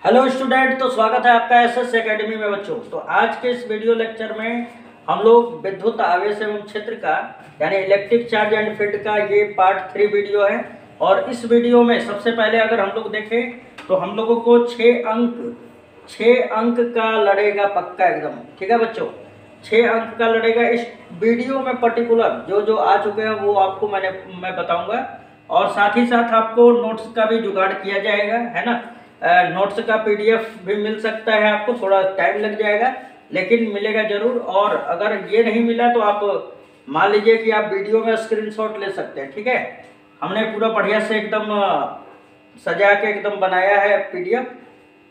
Hello student, तो स्वागत है आपका एसएस एकेडमी में बच्चों। तो आज के इस वीडियो लेक्चर में हम लोग विद्युत आवेश एवं क्षेत्र का यानी इलेक्ट्रिक चार्ज एंड फील्ड का ये पार्ट 3 वीडियो है। और इस वीडियो में सबसे पहले अगर हम लोग देखें तो हम लोगों को 6 अंक का लड़ेगा पक्का एकदम। ठीक है बच्चों, 6 अंक का लड़ेगा। इस वीडियो में पर्टिकुलर जो जो आ चुके हैं वो आपको मैं बताऊंगा, और साथ ही साथ आपको नोट्स का भी जुगाड़ किया जाएगा, है ना। नोट्स का पीडीएफ भी मिल सकता है आपको, थोड़ा टाइम लग जाएगा लेकिन मिलेगा जरूर। और अगर ये नहीं मिला तो आप मान लीजिए कि आप वीडियो में स्क्रीनशॉट ले सकते हैं। ठीक है, हमने पूरा बढ़िया से एकदम सजा के एकदम बनाया है पीडीएफ,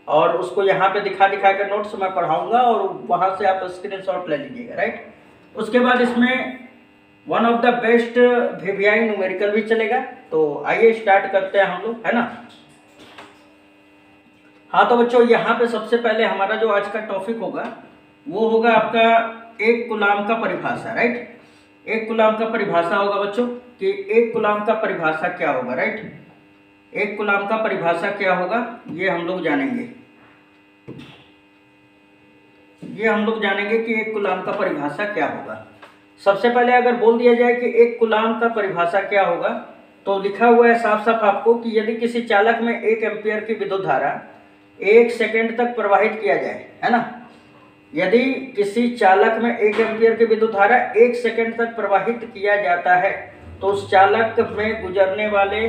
और उसको यहाँ पे दिखा के नोट्स मैं पढ़ाऊंगा और वहाँ से आप स्क्रीनशॉट ले लीजिएगा, राइट। उसके बाद इसमें one of the best VVI numerical भी चलेगा। तो आइए स्टार्ट करते हैं हम लोग, है ना। हाँ तो बच्चों, यहाँ पे सबसे पहले हमारा जो आज का टॉपिक होगा वो होगा आपका एक कूलाम का परिभाषा, राइट। एक कूलाम का परिभाषा होगा बच्चों कि एक कूलाम का परिभाषा क्या होगा, राइट। एक कूलाम का परिभाषा क्या होगा ये हम लोग जानेंगे। कि एक कूलाम का परिभाषा क्या होगा। सबसे पहले अगर बोल दिया जाए कि एक कूलाम का परिभाषा क्या होगा तो लिखा हुआ है साफ साफ आपको कि यदि किसी चालक में 1 एम्पीयर की विद्युत धारा 1 सेकेंड तक प्रवाहित किया जाए, है ना। यदि किसी चालक में 1 एम्पीयर की विद्युत धारा 1 सेकेंड तक प्रवाहित किया जाता है तो उस चालक में गुजरने वाले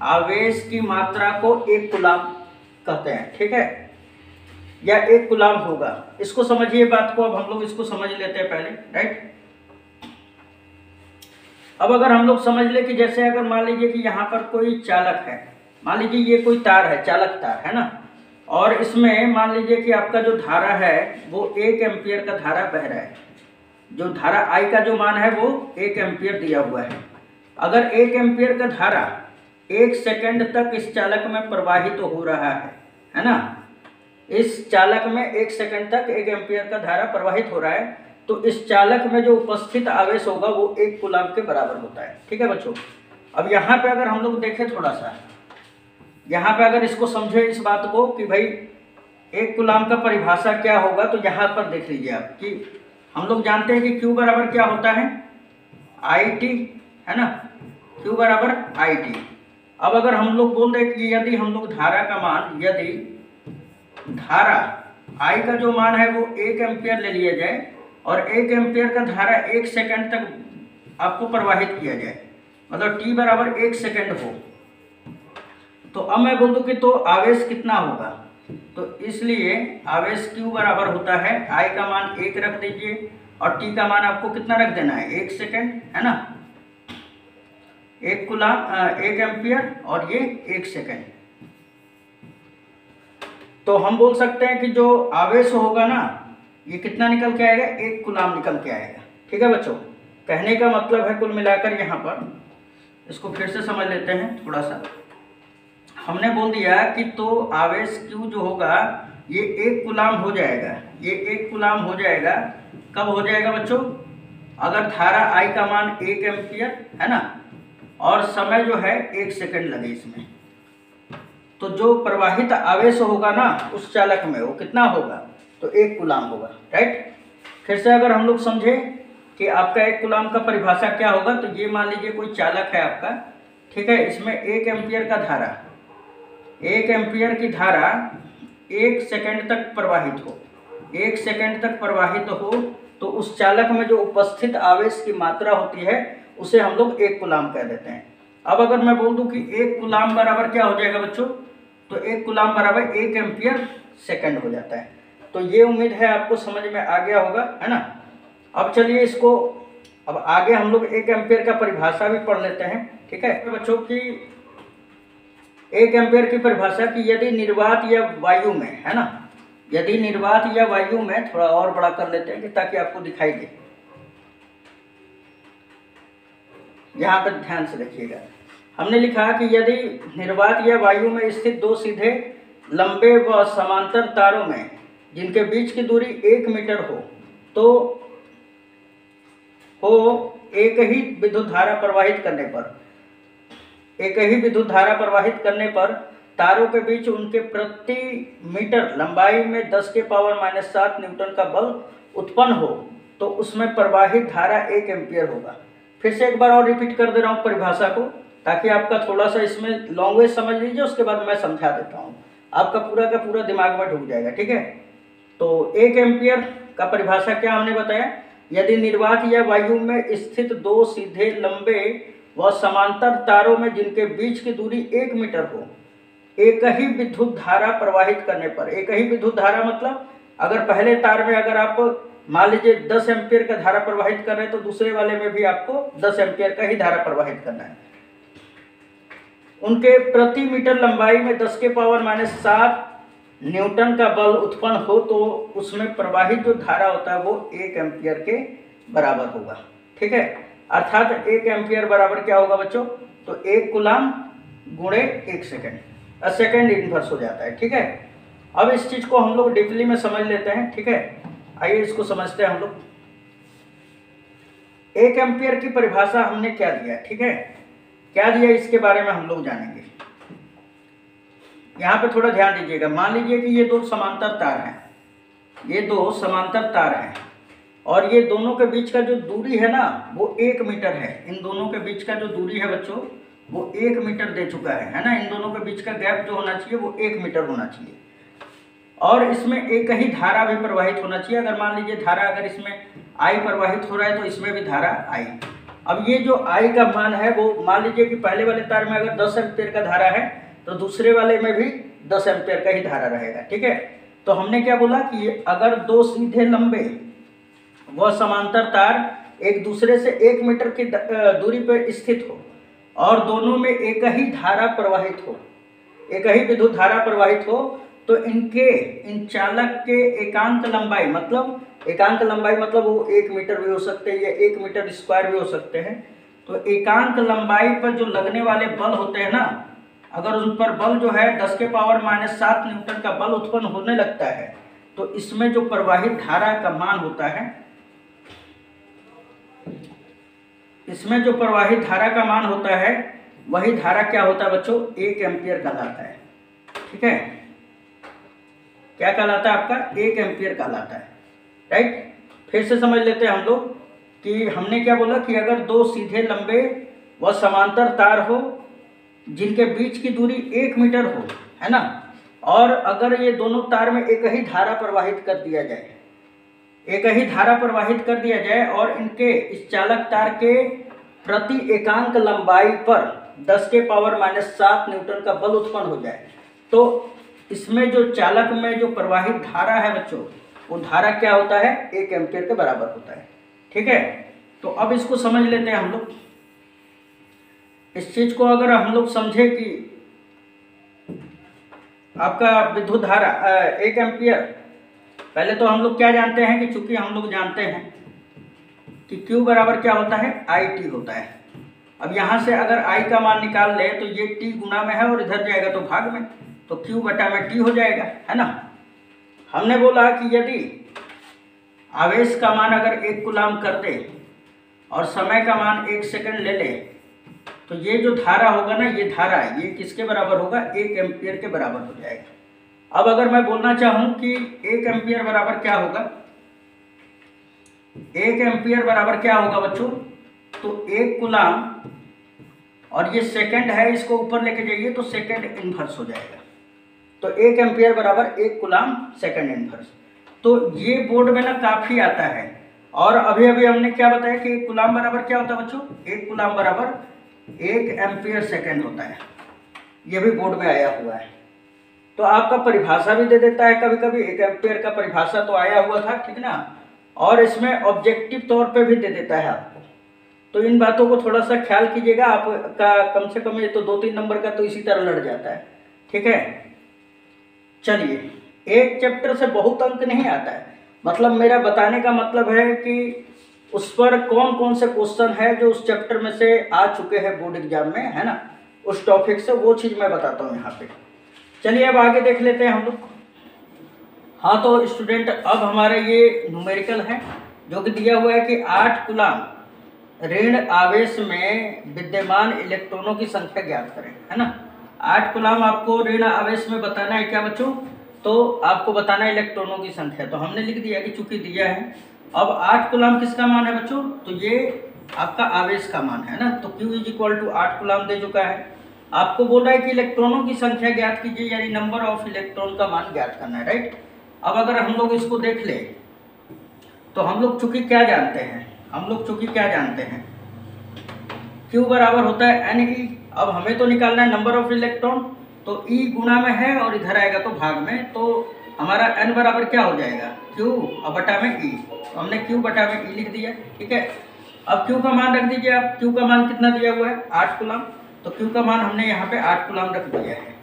आवेश की मात्रा को एक कूलाम कहते हैं। ठीक है, या एक कूलाम होगा। इसको समझिए बात को। अब हम लोग इसको समझ लेते हैं पहले, राइट। अब अगर हम लोग समझ ले कि जैसे अगर मान लीजिए कि यहाँ पर कोई चालक है, मान लीजिए ये कोई तार है, चालक तार, है ना। और इसमें मान लीजिए कि आपका जो धारा है वो 1 एम्पीयर का धारा बह रहा है। जो धारा आई का जो मान है वो 1 एम्पीयर दिया हुआ है। अगर 1 एम्पीयर का धारा 1 सेकेंड तक इस चालक में प्रवाहित हो रहा है ना। इस चालक में 1 सेकेंड तक 1 एम्पीयर का धारा प्रवाहित हो रहा है तो इस चालक में जो उपस्थित आवेश होगा वो 1 कूलाम के बराबर होता है। ठीक है बच्चों, अब यहाँ पे अगर हम लोग देखें थोड़ा सा, यहाँ पे अगर इसको समझे इस बात को कि भाई एक कूलाम का परिभाषा क्या होगा, तो यहाँ पर देख लीजिए आप कि हम लोग जानते हैं कि Q बराबर क्या होता है, IT, है ना। Q बराबर IT। अब अगर हम लोग बोल दें कि यदि हम लोग धारा का मान, यदि धारा I का जो मान है वो 1 एम्पीयर ले लिया जाए और 1 एम्पीयर का धारा 1 सेकेंड तक आपको प्रवाहित किया जाए, मतलब T बराबर 1 सेकेंड हो, तो अब मैं बोल दूं कि तो आवेश कितना होगा। तो इसलिए आवेश Q बराबर होता है, I का मान 1 रख दीजिए और T का मान आपको कितना रख देना है, 1 सेकेंड, है ना। 1 कूलाम 1 एम्पीयर और ये 1 सेकेंड। तो हम बोल सकते हैं कि जो आवेश होगा ना ये कितना निकल के आएगा, 1 कूलाम निकल के आएगा। ठीक है बच्चों, कहने का मतलब है कुल मिलाकर यहाँ पर, इसको फिर से समझ लेते हैं थोड़ा सा। हमने बोल दिया कि तो आवेश Q जो होगा ये 1 कूलाम हो जाएगा। ये 1 कूलाम हो जाएगा, कब हो जाएगा बच्चों, अगर धारा I का मान 1 एम्पीयर है ना और समय जो है 1 सेकेंड लगे इसमें, तो जो प्रवाहित आवेश होगा ना उस चालक में वो कितना होगा, तो 1 कूलाम होगा, राइट। फिर से अगर हम लोग समझे कि आपका 1 कूलाम का परिभाषा क्या होगा, तो ये मान लीजिए कोई चालक है आपका, ठीक है। इसमें 1 एम्पीयर का धारा, 1 एम्पीयर की धारा 1 सेकेंड तक प्रवाहित हो, 1 सेकेंड तक प्रवाहित हो तो उस चालक में जो उपस्थित आवेश की मात्रा होती है उसे हम लोग 1 कूलाम कह देते हैं। अब अगर मैं बोल दूं कि 1 कूलाम बराबर क्या हो जाएगा बच्चों, तो 1 कूलाम बराबर 1 एम्पीयर सेकेंड हो जाता है। तो ये उम्मीद है आपको समझ में आ गया होगा, है ना। अब चलिए इसको, अब आगे हम लोग 1 एम्पीयर का परिभाषा भी पढ़ लेते हैं। ठीक है बच्चों, की 1 एम्पीयर की परिभाषा की यदि निर्वात या वायु में, है ना, यदि निर्वात या वायु में, थोड़ा और बड़ा कर लेते हैं कि ताकि आपको दिखाई दे। यहाँ पर ध्यान से देखिएगा, हमने लिखा कि यदि निर्वात या वायु में स्थित 2 सीधे लंबे व समांतर तारों में जिनके बीच की दूरी 1 मीटर हो तो एक ही विद्युत धारा प्रवाहित करने पर तारों के बीच उनके प्रति मीटर लंबाई में 10 के पावर -7 न्यूटन का बल उत्पन्न हो तो उसमें प्रवाहित धारा 1 एम्पियर होगा। फिर से एक बार और रिपीट कर दे रहा हूँ परिभाषा को, ताकि आपका थोड़ा सा इसमें लैंग्वेज समझ लीजिए, उसके बाद मैं समझा देता हूँ, आपका पूरा का पूरा दिमाग में ढुक जाएगा। ठीक है, तो 1 एम्पियर का परिभाषा क्या हमने बताया, यदि निर्वात या वायु में स्थित दो सीधे लंबे व समांतर तारों में जिनके बीच की दूरी 1 मीटर हो, एक ही विद्युत धारा प्रवाहित करने पर, एक ही विद्युत धारा मतलब अगर पहले तार में अगर आप मान लीजिए 10 एम्पियर का धारा प्रवाहित कर रहे हैं तो दूसरे वाले में भी आपको 10 एम्पियर का ही धारा प्रवाहित करना है। उनके प्रति मीटर लंबाई में 10 के पावर -7 न्यूटन का बल उत्पन्न हो तो उसमें प्रवाहित जो धारा होता है वो 1 एम्पियर के बराबर होगा। ठीक है, अर्थात 1 एम्पियर बराबर क्या होगा बच्चों, तो 1 कूलाम गुणे 1 सेकेंड, सेकेंड इनवर्स हो जाता है। ठीक है, अब इस चीज को हम लोग डीपली में समझ लेते हैं। ठीक है, आइए इसको समझते हैं हम लोग। 1 एम्पियर की परिभाषा हमने क्या दिया, ठीक है, क्या दिया इसके बारे में हम लोग जानेंगे। यहाँ पे थोड़ा ध्यान दीजिएगा। मान लीजिए कि ये दो समांतर तार हैं, ये दो समांतर तार हैं और ये दोनों के बीच का जो दूरी है ना वो 1 मीटर है। इन दोनों के बीच का जो दूरी है बच्चों वो 1 मीटर दे चुका है ना। इन दोनों के बीच का गैप जो होना चाहिए वो 1 मीटर होना चाहिए और इसमें एक ही धारा भी प्रवाहित होना चाहिए। अगर मान लीजिए धारा अगर इसमें I प्रवाहित हो रहा है तो इसमें भी धारा I। अब ये जो I का मान है वो मान लीजिए कि पहले वाले तार में अगर 10 एम्पियर का धारा है तो दूसरे वाले में भी 10 एम्पियर का ही धारा रहेगा। ठीक है, तो हमने क्या बोला कि अगर दो सीधे लंबे व समांतर तार एक दूसरे से 1 मीटर की दूरी पर स्थित हो और दोनों में एक ही धारा प्रवाहित हो, एक ही विद्युत धारा प्रवाहित हो तो इन चालक के एकांक लंबाई मतलब वो 1 मीटर भी हो सकते हैं या 1 मीटर स्क्वायर भी हो सकते हैं। तो एकांक लंबाई पर जो लगने वाले बल होते हैं ना, अगर उन पर बल जो है 10 के पावर -7 न्यूटन का बल उत्पन्न होने लगता है तो इसमें जो प्रवाहित धारा का मान होता है, इसमें जो प्रवाहित धारा का मान होता है वही धारा क्या होता है बच्चों, 1 एम्पियर कहलाता है। ठीक है, क्या कहलाता है आपका, 1 एम्पियर कहलाता है। राइट, फिर से समझ लेते हैं हम लोग कि हमने क्या बोला कि अगर दो सीधे लंबे व समांतर तार हो जिनके बीच की दूरी 1 मीटर हो, है ना, और अगर ये दोनों तार में एक ही धारा प्रवाहित कर दिया जाए, एक ही धारा प्रवाहित कर दिया जाए और इनके इस चालक तार के प्रति एकांक लंबाई पर 10 के पावर -7 न्यूटन का बल उत्पन्न हो जाए तो इसमें जो चालक में जो प्रवाहित धारा है बच्चों वो धारा क्या होता है, 1 एम्पियर के बराबर होता है। ठीक है, तो अब इसको समझ लेते हैं हम लोग। इस चीज को अगर हम लोग समझे कि आपका विद्युत धारा 1 एम्पियर, पहले तो हम लोग क्या जानते हैं कि चूंकि हम लोग जानते हैं कि Q बराबर क्या होता है, IT होता है। अब यहाँ से अगर I का मान निकाल ले तो ये T गुना में है और इधर जाएगा तो भाग में, तो Q बटा में T हो जाएगा, है ना। हमने बोला कि यदि आवेश का मान अगर 1 कूलाम कर दे और समय का मान 1 सेकंड ले ले तो ये जो धारा होगा ना, ये धारा ये किसके बराबर होगा, 1 एम्पियर के बराबर हो जाएगा। अब अगर मैं बोलना चाहूं कि 1 एम्पियर बराबर क्या होगा, 1 एम्पियर बराबर क्या होगा बच्चों, तो 1 कूलाम और ये सेकंड है, इसको ऊपर लेके जाइए तो सेकंड इनवर्स हो जाएगा। तो 1 एम्पियर बराबर 1 कूलाम सेकंड इनवर्स। तो ये बोर्ड में ना काफी आता है और अभी अभी हमने क्या बताया कि 1 कूलाम बराबर क्या होता है बच्चों, 1 कूलाम बराबर 1 एम्पियर सेकंड होता है। ये भी बोर्ड में आया हुआ है। तो आपका परिभाषा भी दे देता है कभी कभी, 1 एम्पियर का परिभाषा तो आया हुआ था, ठीक ना, और इसमें ऑब्जेक्टिव तौर पे भी दे देता है आपको। तो इन बातों को थोड़ा सा ख्याल कीजिएगा, आपका कम से कम ये तो 2-3 नंबर का तो इसी तरह लड़ जाता है। ठीक है, चलिए, एक चैप्टर से बहुत अंक नहीं आता है, मतलब मेरा बताने का मतलब है कि उस पर कौन कौन से क्वेश्चन है जो उस चैप्टर में से आ चुके हैं बोर्ड एग्जाम में, है ना, उस टॉपिक से वो चीज़ मैं बताता हूँ यहाँ पे। चलिए अब आगे देख लेते हैं हम लोग। हाँ तो स्टूडेंट, अब हमारा ये न्यूमेरिकल है जो कि दिया हुआ है कि 8 कूलाम ऋण आवेश में विद्यमान इलेक्ट्रॉनों की संख्या ज्ञात करें, है ना। 8 कूलाम आपको ऋण आवेश में बताना है क्या बच्चों? तो आपको बताना है इलेक्ट्रॉनों की संख्या। तो हमने लिख दिया कि चूंकि दिया है। अब 8 कूलाम किसका मान है बच्चों? तो ये आपका आवेश का मान है ना। तो Q = 8 कूलाम दे चुका है। आपको बोल रहा है कि इलेक्ट्रॉनों की संख्या ज्ञात कीजिए, यानी नंबर ऑफ इलेक्ट्रॉन का मान ज्ञात करना है, राइट। अब अगर हम लोग इसको देख ले तो हम लोग चूंकि क्या जानते हैं, Q बराबर होता है Ne। अब हमें तो निकालना है नंबर ऑफ इलेक्ट्रॉन, तो E गुणा में है और इधर आएगा तो भाग में, तो हमारा N बराबर क्या हो जाएगा? Q और बटा में E। तो हमने Q बटा में E लिख दिया, ठीक है। अब Q का मान रख दीजिए आप। Q का मान कितना दिया हुआ है? 8 कूलाम। तो Q का मान हमने यहाँ पे 8 कूलाम रख दिया है।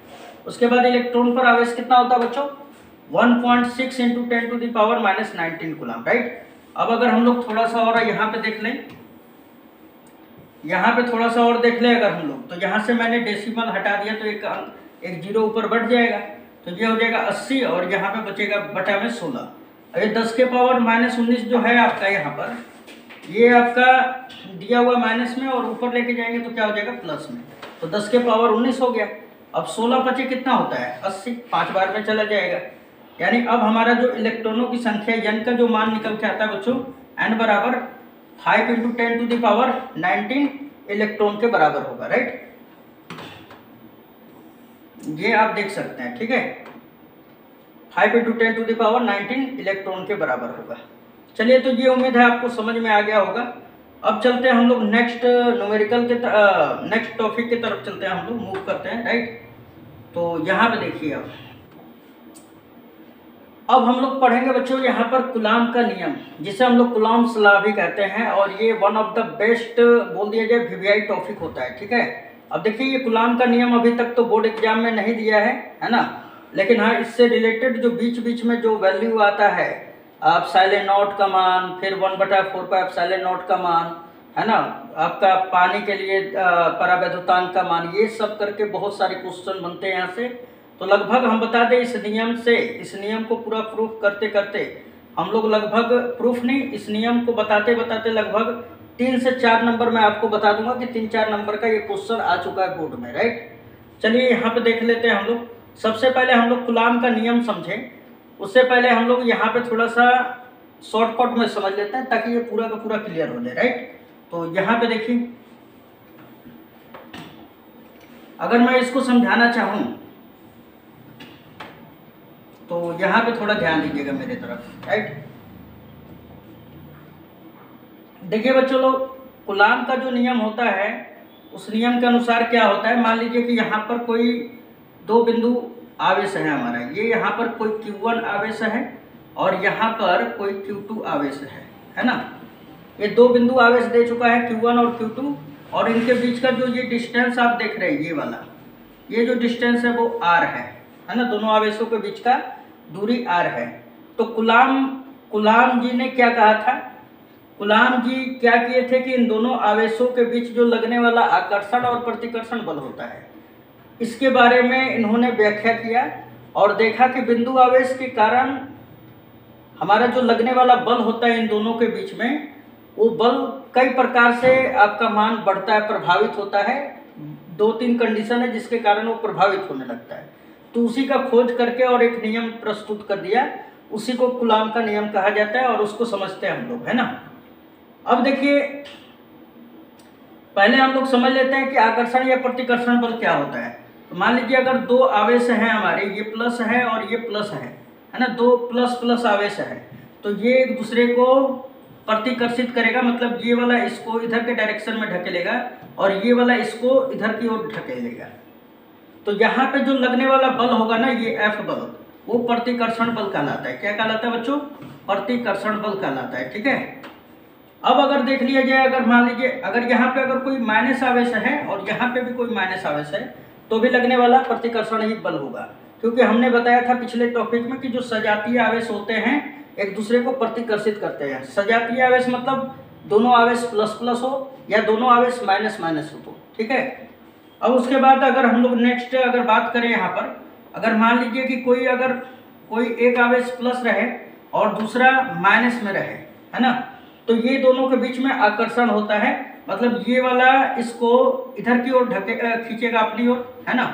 उसके बाद इलेक्ट्रॉन पर आवेश कितना होता है बच्चों? 1.6 × 10⁻⁹ कूलाम, राइट। अब अगर हम लोग थोड़ा सा और यहाँ पे देख लें, अगर हम लोग, तो यहाँ से मैंने डेसिमल हटा दिया तो एक जीरो ऊपर बढ़ जाएगा, तो ये हो जाएगा 80 और यहाँ पे बचेगा बटा में 16। अब ये 10⁻⁻19 जो है आपका यहाँ पर, ये आपका दिया हुआ माइनस में और ऊपर लेके जाएंगे तो क्या हो जाएगा? प्लस में। तो 10⁻19 हो गया। अब 16 पचे कितना होता है? 80, 5 बार में चला जाएगा। यानी अब हमारा जो इलेक्ट्रॉनों की संख्या N का जो मान निकल के आता है बच्चों, N बराबर 5 × 10⁻19 इलेक्ट्रॉन के बराबर होगा, राइट। ये आप देख सकते हैं, ठीक है। 5 × 10⁻19 इलेक्ट्रॉन के बराबर होगा। चलिए, तो ये उम्मीद है आपको समझ में आ गया होगा। अब चलते हैं हम लोग नेक्स्ट टॉपिक की तरफ चलते हैं, हम लोग मूव करते हैं, राइट। तो यहाँ पे देखिए, अब हम लोग पढ़ेंगे बच्चों यहाँ पर कूलाम का नियम, जिसे हम लोग कूलाम्स लॉ भी कहते हैं, और ये वन ऑफ द बेस्ट बोल दिया जाए VVI टॉपिक होता है, ठीक है। अब देखिए, ये कूलाम का नियम अभी तक तो बोर्ड एग्जाम में नहीं दिया है ना, लेकिन हाँ, इससे रिलेटेड जो बीच बीच में जो वैल्यू आता है, एप्सिलॉन नॉट का मान, फिर 1/4 का एप्सिलॉन नॉट का मान, है ना, आपका पानी के लिए परावैद्युतांक का मान, ये सब करके बहुत सारे क्वेश्चन बनते हैं यहाँ से। तो लगभग हम बता दें, इस नियम को पूरा प्रूफ करते करते हम लोग लगभग, प्रूफ नहीं, इस नियम को बताते बताते लगभग 3 से 4 नंबर मैं आपको बता दूंगा कि 3-4 नंबर का ये क्वेश्चन आ चुका है बोर्ड में, राइट। चलिए, यहाँ पे देख लेते हैं हम लोग। सबसे पहले हम लोग कूलाम का नियम समझें, उससे पहले हम लोग यहाँ पे थोड़ा सा शॉर्टकट में समझ लेते हैं, ताकि ये पूरा का पूरा क्लियर हो जाए, राइट। तो यहाँ पे देखिए, अगर मैं इसको समझाना चाहूँ तो यहाँ पे थोड़ा ध्यान दीजिएगा मेरे तरफ, राइट। देखिए बच्चों लोग, कूलाम का जो नियम होता है, उस नियम के अनुसार क्या होता है, मान लीजिए कि यहाँ पर कोई 2 बिंदु आवेश है हमारा, ये यहाँ पर कोई Q1 आवेश है और यहाँ पर कोई Q2 आवेश है ना। ये 2 बिंदु आवेश दे चुका है, Q1 और Q2, और इनके बीच का जो ये डिस्टेंस आप देख रहे हैं, ये वाला, ये जो डिस्टेंस है वो R है ना, दोनों आवेशों के बीच का दूरी R है। तो कूलाम जी ने क्या कहा था? कूलाम जी क्या किए थे कि इन दोनों आवेशों के बीच जो लगने वाला आकर्षण और प्रतिकर्षण बल होता है, इसके बारे में इन्होंने व्याख्या किया और देखा कि बिंदु आवेश के कारण हमारा जो लगने वाला बल होता है इन दोनों के बीच में, वो बल कई प्रकार से आपका मान बढ़ता है, प्रभावित होता है। 2-3 कंडीशन है जिसके कारण वो प्रभावित होने लगता है। तो उसी का खोज करके और एक नियम प्रस्तुत कर दिया, उसी को कूलाम का नियम कहा जाता है और उसको समझते हैं हम लोग, है ना। अब देखिए, पहले हम लोग समझ लेते हैं कि आकर्षण या प्रतिकर्षण बल क्या होता है। तो मान लीजिए अगर 2 आवेश हैं हमारे, ये प्लस है और ये प्लस है ना, 2 प्लस आवेश है, तो ये एक दूसरे को प्रतिकर्षित करेगा, मतलब ये वाला इसको इधर के डायरेक्शन में ढकेलेगा और ये वाला इसको इधर की ओर ढकेलेगा। तो यहाँ पे जो लगने वाला बल होगा ना, ये F बल, वो प्रतिकर्षण बल कहलाता है। क्या कहलाता है बच्चों? प्रतिकर्षण बल कहलाता है, ठीक है। अब अगर देख लिया जाए, अगर मान लीजिए अगर यहाँ पे अगर कोई माइनस आवेश है और यहाँ पे भी कोई माइनस आवेश है, तो भी लगने वाला प्रतिकर्षण ही बल होगा, क्योंकि हमने बताया था पिछले टॉपिक में कि जो सजातीय आवेश होते हैं एक दूसरे को प्रतिकर्षित करते हैं। सजातीय आवेश मतलब दोनों आवेश प्लस हो या दोनों आवेश माइनस हो, तो ठीक है। अब उसके बाद अगर हम लोग नेक्स्ट अगर बात करें यहाँ पर, अगर मान लीजिए कि कोई एक आवेश प्लस रहे और दूसरा माइनस में रहे, है ना, तो ये दोनों के बीच में आकर्षण होता है, मतलब ये वाला इसको इधर की ओर खींचेगा अपनी ओर, है ना,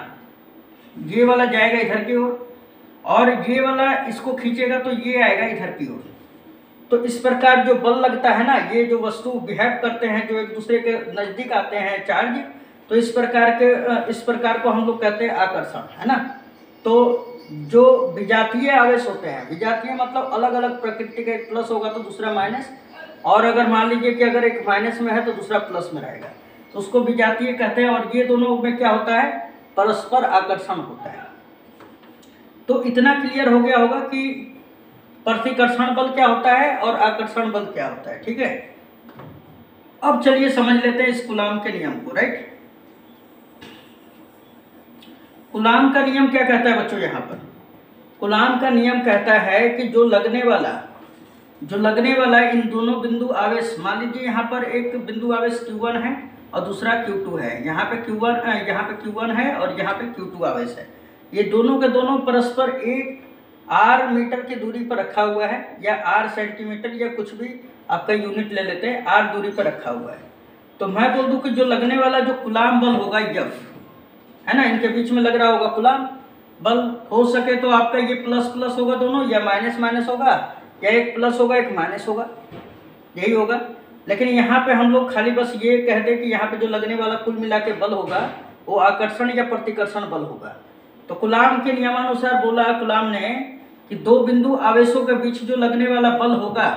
ये वाला जाएगा इधर की ओर, और ये वाला इसको खींचेगा तो ये आएगा इधर की ओर। तो इस प्रकार जो बल लगता है ना, ये जो वस्तु बिहेव करते हैं, जो एक दूसरे के नजदीक आते हैं चार्ज, तो इस प्रकार को हम लोग कहते हैं आकर्षण, है ना। तो जो विजातीय आवेश होते हैं, विजातीय मतलब अलग अलग प्रकृति का, एक प्लस होगा तो दूसरा माइनस, और अगर मान लीजिए कि अगर एक माइनस में है तो दूसरा प्लस में रहेगा, तो उसको विजातीय कहते हैं। और ये दोनों में क्या होता है, परस्पर आकर्षण होता है। तो इतना क्लियर हो गया होगा कि प्रतिकर्षण बल क्या होता है और आकर्षण बल क्या होता है, ठीक है। अब चलिए समझ लेते हैं इस कूलाम के नियम को, राइट। कूलाम का नियम क्या कहता है बच्चों, यहाँ पर कूलाम का नियम कहता है कि जो लगने वाला इन दोनों बिंदु आवेश, मान लीजिए यहाँ पर एक बिंदु आवेश Q1 है और दूसरा Q2 है, यहाँ पे Q1 है और यहाँ पे Q2 आवेश है। ये दोनों के दोनों परस्पर एक r मीटर की दूरी पर रखा हुआ है, या r सेंटीमीटर, या कुछ भी आपका यूनिट ले लेते हैं, r दूरी पर रखा हुआ है। तो मैं बोल दूं कि जो लगने वाला जो कूलाम बल होगा F, है ना, इनके बीच में लग रहा होगा कूलाम बल। हो सके तो आपका ये प्लस प्लस होगा दोनों, या माइनस माइनस होगा, या एक प्लस होगा एक माइनस होगा, यही होगा। लेकिन यहाँ पे हम लोग खाली बस ये कह दें कि यहाँ पे जो लगने वाला कुल मिला के बल होगा वो आकर्षण या प्रतिकर्षण बल होगा। तो कूलाम के नियमानुसार बोला कूलाम ने कि दो बिंदु आवेशों के बीच जो लगने वाला बल होगा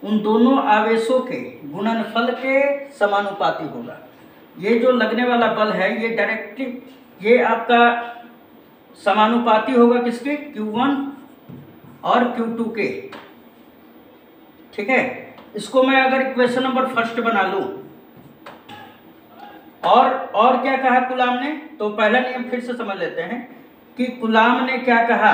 उन दोनों आवेशों के गुणनफल के समानुपाती होगा। ये जो लगने वाला बल है ये डायरेक्टली ये आपका समानुपाती होगा किसके, Q1 और Q2 के, ठीक है। इसको मैं अगर इक्वेशन नंबर फर्स्ट बना लूं, और क्या कहा कूलाम ने, तो पहला नियम फिर से समझ लेते हैं कि कूलाम ने क्या कहा।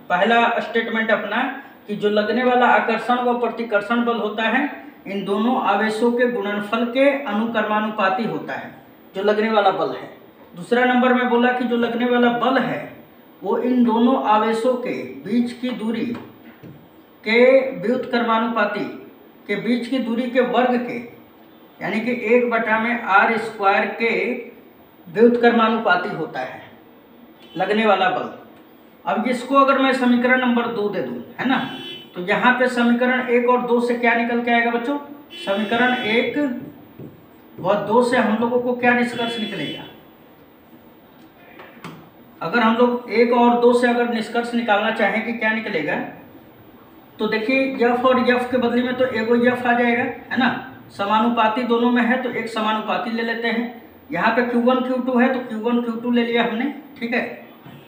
पहला स्टेटमेंट अपना कि जो लगने वाला आकर्षण व प्रतिकर्षण बल होता है इन दोनों आवेशों के गुणनफल के अनुक्रमानुपाती होता है, जो लगने वाला बल है। दूसरा नंबर में बोला कि जो लगने वाला बल है वो इन दोनों आवेशों के बीच की दूरी के व्युत्क्रमानुपाती के बीच की दूरी के वर्ग के, यानी कि 1/r² के व्युत्क्रमानुपाती होता है लगने वाला बल। अब इसको अगर मैं समीकरण नंबर 2 दे दूं, है ना, तो यहाँ पे समीकरण 1 और 2 से क्या निकल के आएगा बच्चों, समीकरण 1 व 2 से हम लोगों को क्या निष्कर्ष निकलेगा। अगर हम लोग 1 और 2 से अगर निष्कर्ष निकालना चाहें कि क्या निकलेगा, तो देखिए F और F के बदले में तो एगो F आ जाएगा, है ना, समानुपाती दोनों में है तो एक समानुपाती ले लेते हैं। यहाँ पे Q1 Q2 है तो Q1 Q2 ले लिया हमने, ठीक है।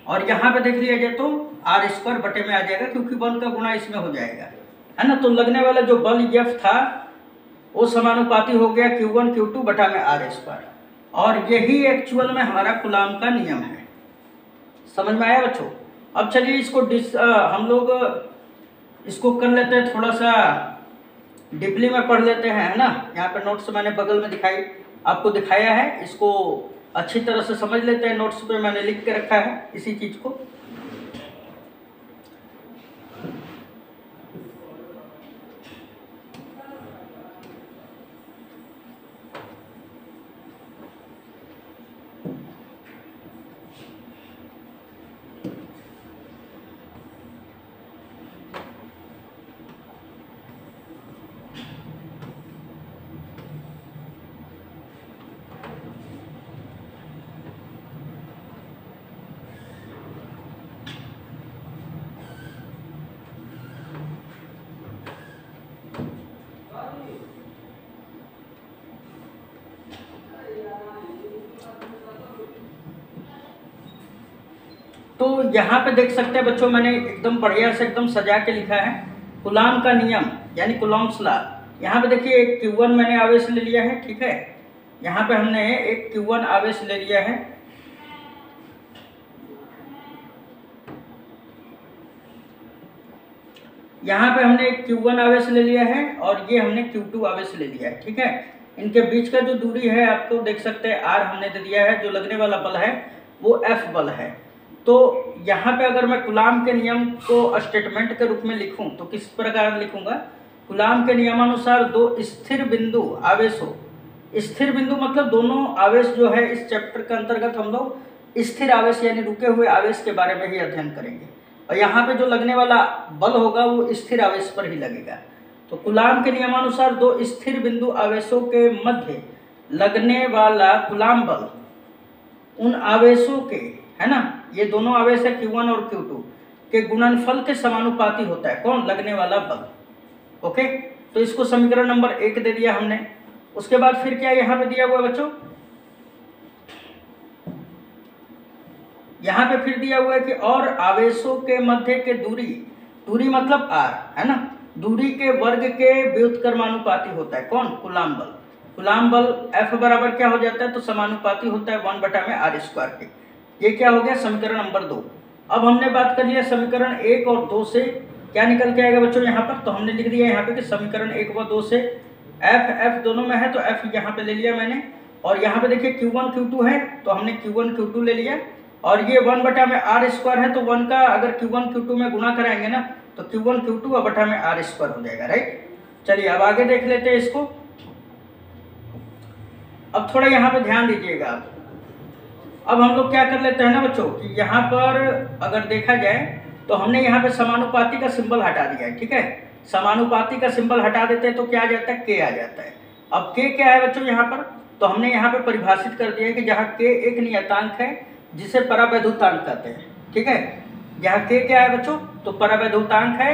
और यहाँ पे देख लिया जाए तो r² बटे में आ जाएगा क्योंकि 1 का गुणा इसमें हो जाएगा, है ना। तो लगने वाला जो बल F था वो समानुपाती हो गया Q1 Q2 बटा में r², और यही एक्चुअल में हमारा कूलाम का नियम है। समझ में आया बच्चों। अब चलिए इसको हम लोग इसको कर लेते हैं, थोड़ा सा डीपली में पढ़ लेते हैं, है ना। यहाँ पे नोट्स मैंने बगल में आपको दिखाया है, इसको अच्छी तरह से समझ लेते हैं। नोट्स पे मैंने लिख के रखा है इसी चीज को। तो यहाँ पे देख सकते हैं बच्चों, मैंने एकदम बढ़िया से एकदम सजा के लिखा है कूलाम का नियम यानी कूलॉम्स लॉ। यहाँ पे देखिए एक Q1 मैंने आवेश ले लिया है, ठीक है। यहाँ पे हमने एक Q1 आवेश ले लिया है, यहाँ पे हमने एक Q1 आवेश ले लिया है और ये हमने Q2 आवेश ले लिया है, ठीक है। इनके बीच का जो दूरी है आपको देख सकते हैं r हमने दे दिया है, जो लगने वाला बल है वो F बल है। तो यहाँ पे अगर मैं कूलाम के नियम को स्टेटमेंट के रूप में लिखूं तो किस प्रकार लिखूंगा, कूलाम के नियमानुसार दो स्थिर बिंदु आवेश हो, स्थिर बिंदु मतलब दोनों आवेश जो है इस चैप्टर के अंतर्गत हम लोग स्थिर आवेश यानी रुके हुए आवेश के बारे में ही अध्ययन करेंगे। और यहाँ पे जो लगने वाला बल होगा वो स्थिर आवेश पर ही लगेगा। तो कूलाम के नियमानुसार दो स्थिर बिंदु आवेशों के मध्य लगने वाला कूलाम बल उन आवेशों के, है ना, ये दोनों आवेश है Q1 और Q2 के गुणनफल के समानुपाती होता है। कौन? लगने वाला बल। ओके, तो इसको समीकरण नंबर 1 दे दिया हमने। उसके बाद फिर क्या यहाँ पे दिया हुआ है बच्चों, यहाँ पे फिर दिया हुआ है कि और आवेशों के मध्य के दूरी मतलब r, है ना, दूरी के वर्ग के व्युत्क्रमानुपाती होता है। कौन? कूलाम बल। कूलाम बल F बराबर क्या हो जाता है, तो समानुपाती होता है 1/r² के। ये क्या हो गया? समीकरण नंबर 2। अब हमने बात कर लिया समीकरण 1 और 2 से क्या निकल के आएगा बच्चों यहाँ पर, तो हमने लिख दिया यहाँ पे कि समीकरण 1 व 2 से F दोनों में है, तो F यहाँ पे ले लिया मैंने। और यहाँ पे देखिए Q1 Q2 है, तो हमने Q1 Q2 ले लिया। और ये 1/r² है, तो 1 का अगर Q1 Q2 में गुणा कराएंगे ना, तो Q1 Q2 r² हो जाएगा, राइट। चलिए अब आगे देख लेते हैं इसको। अब थोड़ा यहाँ पे ध्यान दीजिएगा आप। अब हम लोग क्या कर लेते हैं ना बच्चों कि यहाँ पर अगर देखा जाए तो हमने यहाँ पे समानुपाती का सिंबल हटा दिया है, ठीक है। समानुपाती का सिंबल हटा देते हैं तो क्या आ जाता है? K आ जाता है। अब K क्या है बच्चों यहाँ पर, तो हमने यहाँ पे परिभाषित कर दिया है कि जहाँ K एक नियतांक है जिसे परावैद्युतांक कहते हैं, ठीक है। जहाँ K क्या है बच्चों, तो परावैद्युतांक है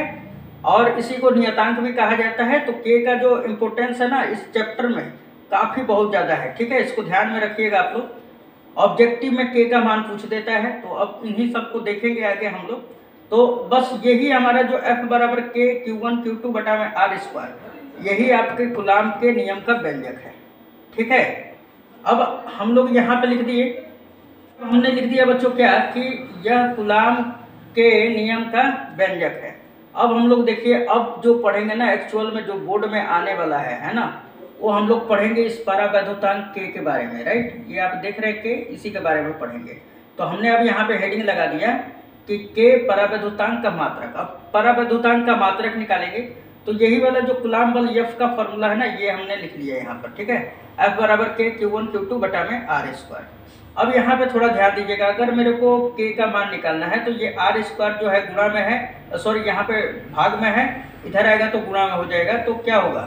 और इसी को नियतांक भी कहा जाता है। तो K का जो इम्पोर्टेंस है ना इस चैप्टर में काफ़ी बहुत ज़्यादा है, ठीक है। इसको ध्यान में रखिएगा आप लोग। ऑब्जेक्टिव में K का मान पूछ देता है, तो अब इन्हीं सबको देखेंगे आगे हम लोग। तो बस यही हमारा जो F बराबर K Q1 Q2/r², यही आपके कूलाम के नियम का व्यंजक है, ठीक है। अब हम लोग यहाँ पे लिख दिए, हमने लिख दिया बच्चों क्या कि यह कूलाम के नियम का व्यंजक है। अब हम लोग देखिए, अब जो पढ़ेंगे ना एक्चुअल में जो बोर्ड में आने वाला है ना, वो हम लोग पढ़ेंगे इस परावैद्युतांक K के बारे में, राइट। ये आप देख रहे हैं K, इसी के बारे में पढ़ेंगे। तो हमने अब यहाँ पे हेडिंग लगा दिया कि K परावैद्युतांक का मात्रक। अब परावैद्युतांक का मात्रक निकालेंगे तो यही वाला जो कूलाम बल F का फॉर्मूला है ना, ये हमने लिख लिया है यहाँ पर, ठीक है। F बराबर K Q1 Q2/r²। अब यहाँ पे थोड़ा ध्यान दीजिएगा, अगर मेरे को K का मान निकालना है तो ये r² जो है गुणा में है, सॉरी यहाँ पे भाग में है, इधर आएगा तो गुणा में हो जाएगा। तो क्या होगा,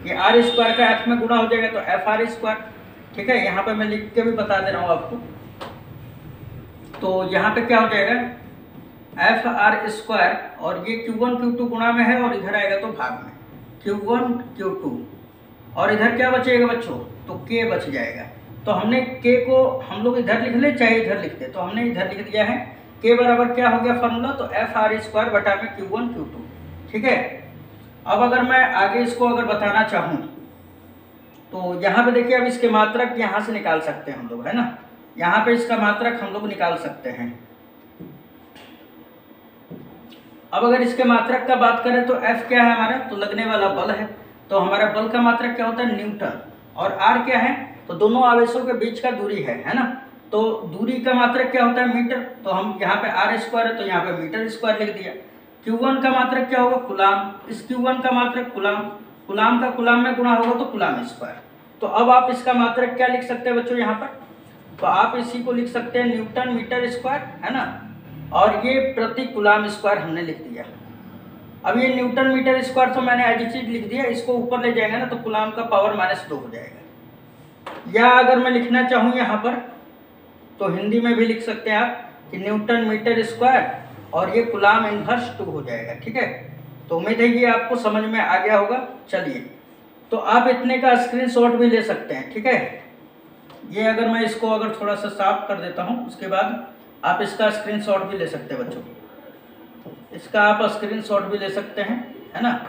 ये r² का F में गुणा हो जाएगा तो FR², ठीक है। यहाँ पे मैं लिख के भी बता दे रहा हूँ आपको। तो यहाँ पे क्या हो जाएगा FR² और ये Q1 Q2 गुणा में है और इधर आएगा तो भाग में, Q1 Q2 और इधर क्या बचेगा बच्चों, तो K बच जाएगा। तो हमने K को हम लोग इधर लिख ले चाहे इधर लिख दे, तो हमने इधर लिख दिया है। K बराबर क्या हो गया फॉर्मूला, तो FR² बटा में Q1 Q2, ठीक है। अब अगर मैं आगे इसको अगर बताना चाहूँ तो यहाँ पे देखिए, अब इसके मात्रक यहाँ से निकाल सकते हैं हम लोग, है ना। यहाँ पे इसका मात्रक हम लोग निकाल सकते हैं। अब अगर इसके मात्रक का बात करें तो F क्या है हमारा, तो लगने वाला बल है। तो हमारा बल का मात्रक क्या होता है, न्यूटन। और R क्या है, तो दोनों आवेशों के बीच का दूरी है ना। तो दूरी का मात्रक क्या होता है, मीटर। तो हम यहाँ पे r² है तो यहाँ पे मीटर² लिख दिया। Q1 का मात्रक क्या होगा, कूलाम। इस Q1 का मात्रक कूलाम, कूलाम का कूलाम में गुणा होगा तो कूलाम²। तो अब आप इसका मात्रक क्या लिख सकते हैं बच्चों यहाँ पर, तो आप इसी को लिख सकते हैं न्यूटन मीटर², है ना। और ये प्रति कूलाम² हमने लिख दिया। अब ये न्यूटन मीटर² तो मैंने एज चीज लिख दिया, इसको ऊपर ले जाएंगे ना तो कूलाम का पावर -2 हो जाएगा। या अगर मैं लिखना चाहूँ यहाँ पर तो हिंदी में भी लिख सकते हैं आप कि न्यूटन मीटर² और ये कूलाम इनवर्स 2 हो जाएगा, ठीक है। तो उम्मीद है ये आपको समझ में आ गया होगा। चलिए, तो आप इतने का स्क्रीनशॉट भी ले सकते हैं, ठीक है। ये अगर मैं इसको अगर थोड़ा सा साफ कर देता हूँ, उसके बाद आप इसका स्क्रीनशॉट भी ले सकते हैं बच्चों, इसका आप स्क्रीनशॉट भी ले सकते हैं, है ना।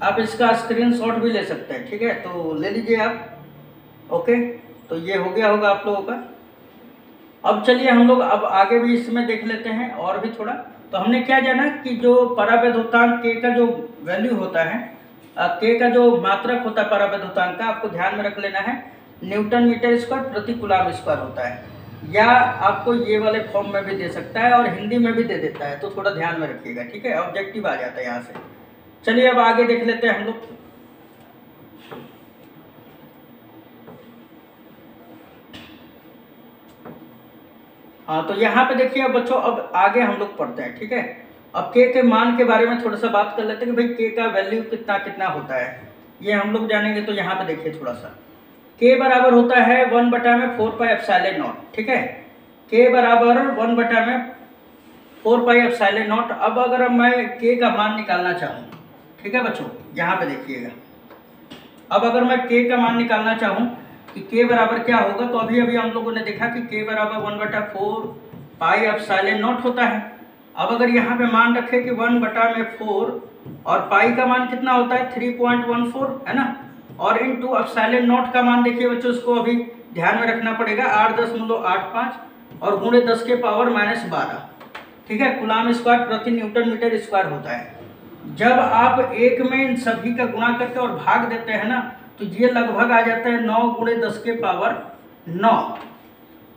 आप इसका स्क्रीनशॉट भी ले सकते हैं, ठीक है। तो ले लीजिए आप। ओके, तो ये हो गया होगा आप लोगों का। अब चलिए हम लोग अब आगे भी इसमें देख लेते हैं और भी थोड़ा। तो हमने क्या जाना कि जो परावैद्युतांक K का जो वैल्यू होता है, K का जो मात्रक होता है परावैद्युतांक का, आपको ध्यान में रख लेना है, न्यूटन मीटर² प्रति कूलाम² होता है। या आपको ये वाले फॉर्म में भी दे सकता है और हिंदी में भी दे देता है, तो थोड़ा ध्यान में रखिएगा, ठीक है। ऑब्जेक्टिव आ जाता है यहाँ से। चलिए अब आगे देख लेते हैं हम लोग। हाँ, तो यहाँ पे देखिए अब बच्चों, अब आगे हम लोग पढ़ते हैं, ठीक है। अब के मान के बारे में थोड़ा सा बात कर लेते हैं कि भाई के का वैल्यू कितना कितना होता है, ये हम लोग जानेंगे। तो यहाँ पे देखिए थोड़ा सा, के बराबर होता है 1/4πε0, ठीक है। के बराबर 1/4πε0। अब अगर मैं के का मान निकालना चाहूँ, ठीक है बच्चों, यहाँ पे देखिएगा। अब अगर मैं के का मान निकालना चाहूँ कि के बराबर क्या होगा, तो अभी अभी हम लोगों ने देखा कि के बराबर 1/4πε0 होता है। अब अगर यहाँ पे मान रखे कि 1/4 और पाई का मान कितना होता है 3.14, है ना, और इंटू ε0 का मान देखिए बच्चों, इसको अभी ध्यान में रखना पड़ेगा 8.85 और गुणे 10 के पावर -12, ठीक है, कूलाम स्क्वायर प्रति न्यूटन मीटर स्क्वायर होता है। जब आप एक में इन सभी का गुणा करके और भाग देते हैं ना, तो ये लगभग आ जाता है 9 गुणे 10 के पावर 9।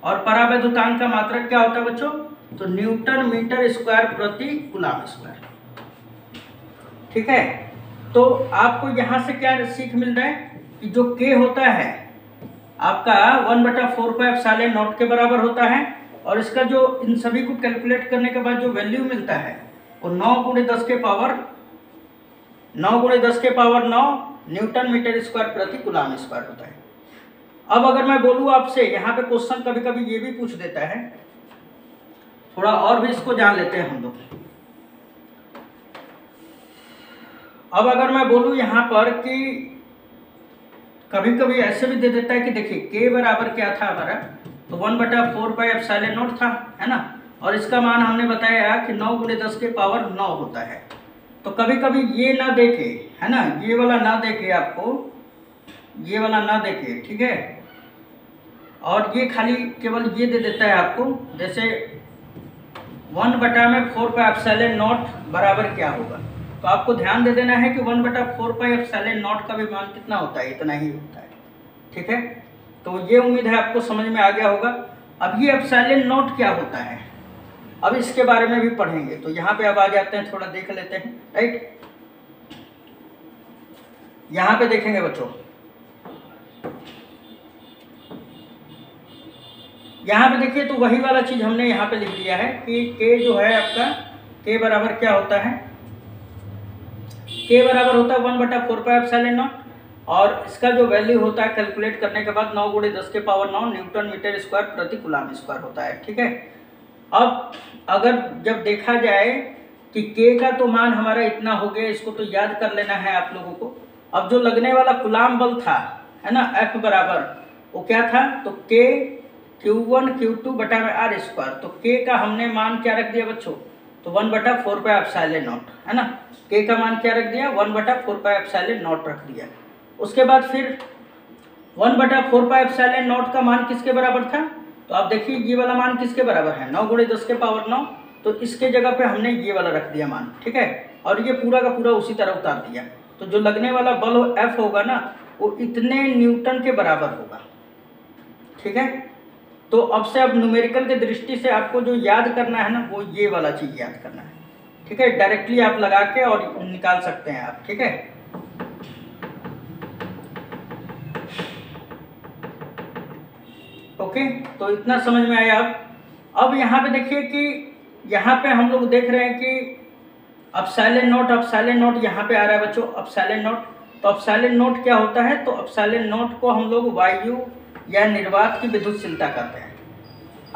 और परावैद्युतांक का मात्रक क्या होता है बच्चों, तो न्यूटन मीटर स्क्वायर प्रति कूलाम स्क्वायर, ठीक है। तो आपको यहाँ से क्या सीख मिल रहा है कि जो के होता है आपका 1/4πε0 के बराबर होता है, और इसका जो इन सभी को कैलकुलेट करने के बाद जो वैल्यू मिलता है वो 9 गुणे 10 के पावर 9 न्यूटन मीटर स्क्वायर प्रति कूलाम स्क्वायर होता है। अब अगर मैं बोलूँ आपसे, यहाँ पे क्वेश्चन कभी कभी ये भी पूछ देता है, थोड़ा और भी इसको जान लेते हैं हम लोग। अब अगर मैं बोलूँ यहाँ पर कि कभी कभी ऐसे भी दे देता है कि देखिए के बराबर क्या था हमारा, तो 1/4πε0 था, है ना, और इसका मान हमने बताया कि 9 गुणे 10 के पावर 9 होता है। तो कभी कभी ये ना देखे, है ना, ये वाला ना देखे आपको, ये वाला ना देखे, ठीक है, और ये खाली केवल ये दे देता है आपको, जैसे 1/4πε0 बराबर क्या होगा, तो आपको ध्यान दे देना है कि 1/4πε0 का भी मान कितना होता है, इतना ही होता है, ठीक है। तो ये उम्मीद है आपको समझ में आ गया होगा। अब ये ε0 क्या होता है, अब इसके बारे में भी पढ़ेंगे। तो यहाँ पे अब आ जाते हैं, थोड़ा देख लेते हैं, राइट। यहाँ पे देखेंगे बच्चों, यहाँ पे देखिए, तो वही वाला चीज हमने यहाँ पे लिख दिया है कि के जो है आपका, के बराबर क्या होता है, के बराबर होता है 1/4πε0, और इसका जो वैल्यू होता है कैलकुलेट करने के बाद 9 गुणे 10 के पावर 9 न्यूटन मीटर स्क्वायर प्रति कूलाम स्क्वायर होता है, ठीक है। अब अगर जब देखा जाए कि के का तो मान हमारा इतना हो गया, इसको तो याद कर लेना है आप लोगों को। अब जो लगने वाला कूलाम बल था, है ना, F बराबर वो क्या था, तो के Q1 Q2 बटा में R स्क्वायर। तो के का हमने मान क्या रख दिया बच्चों, तो 1/4πε0, है ना, के का मान क्या रख दिया, 1/4πε0 रख दिया। उसके बाद फिर 1/4πε0 का मान किसके बराबर था, तो आप देखिए ये वाला मान किसके बराबर है, 9 गुणे 10 के पावर 9, तो इसके जगह पे हमने ये वाला रख दिया मान, ठीक है, और ये पूरा का पूरा उसी तरह उतार दिया। तो जो लगने वाला बल F होगा ना, वो इतने न्यूटन के बराबर होगा, ठीक है। तो अब से अब न्यूमेरिकल के दृष्टि से आपको जो याद करना है ना, वो ये वाला चीज याद करना है, ठीक है। डायरेक्टली आप लगा के और निकाल सकते हैं आप, ठीक है। ओके, तो इतना समझ में आया। अब यहाँ पे देखिए कि यहाँ पे हम लोग देख रहे हैं कि ε0 यहाँ पे आ रहा है बच्चों, ε0। तो ε0 क्या होता है, तो ε0 को हम लोग वायु या निर्वात की विद्युतशीलता कहते हैं।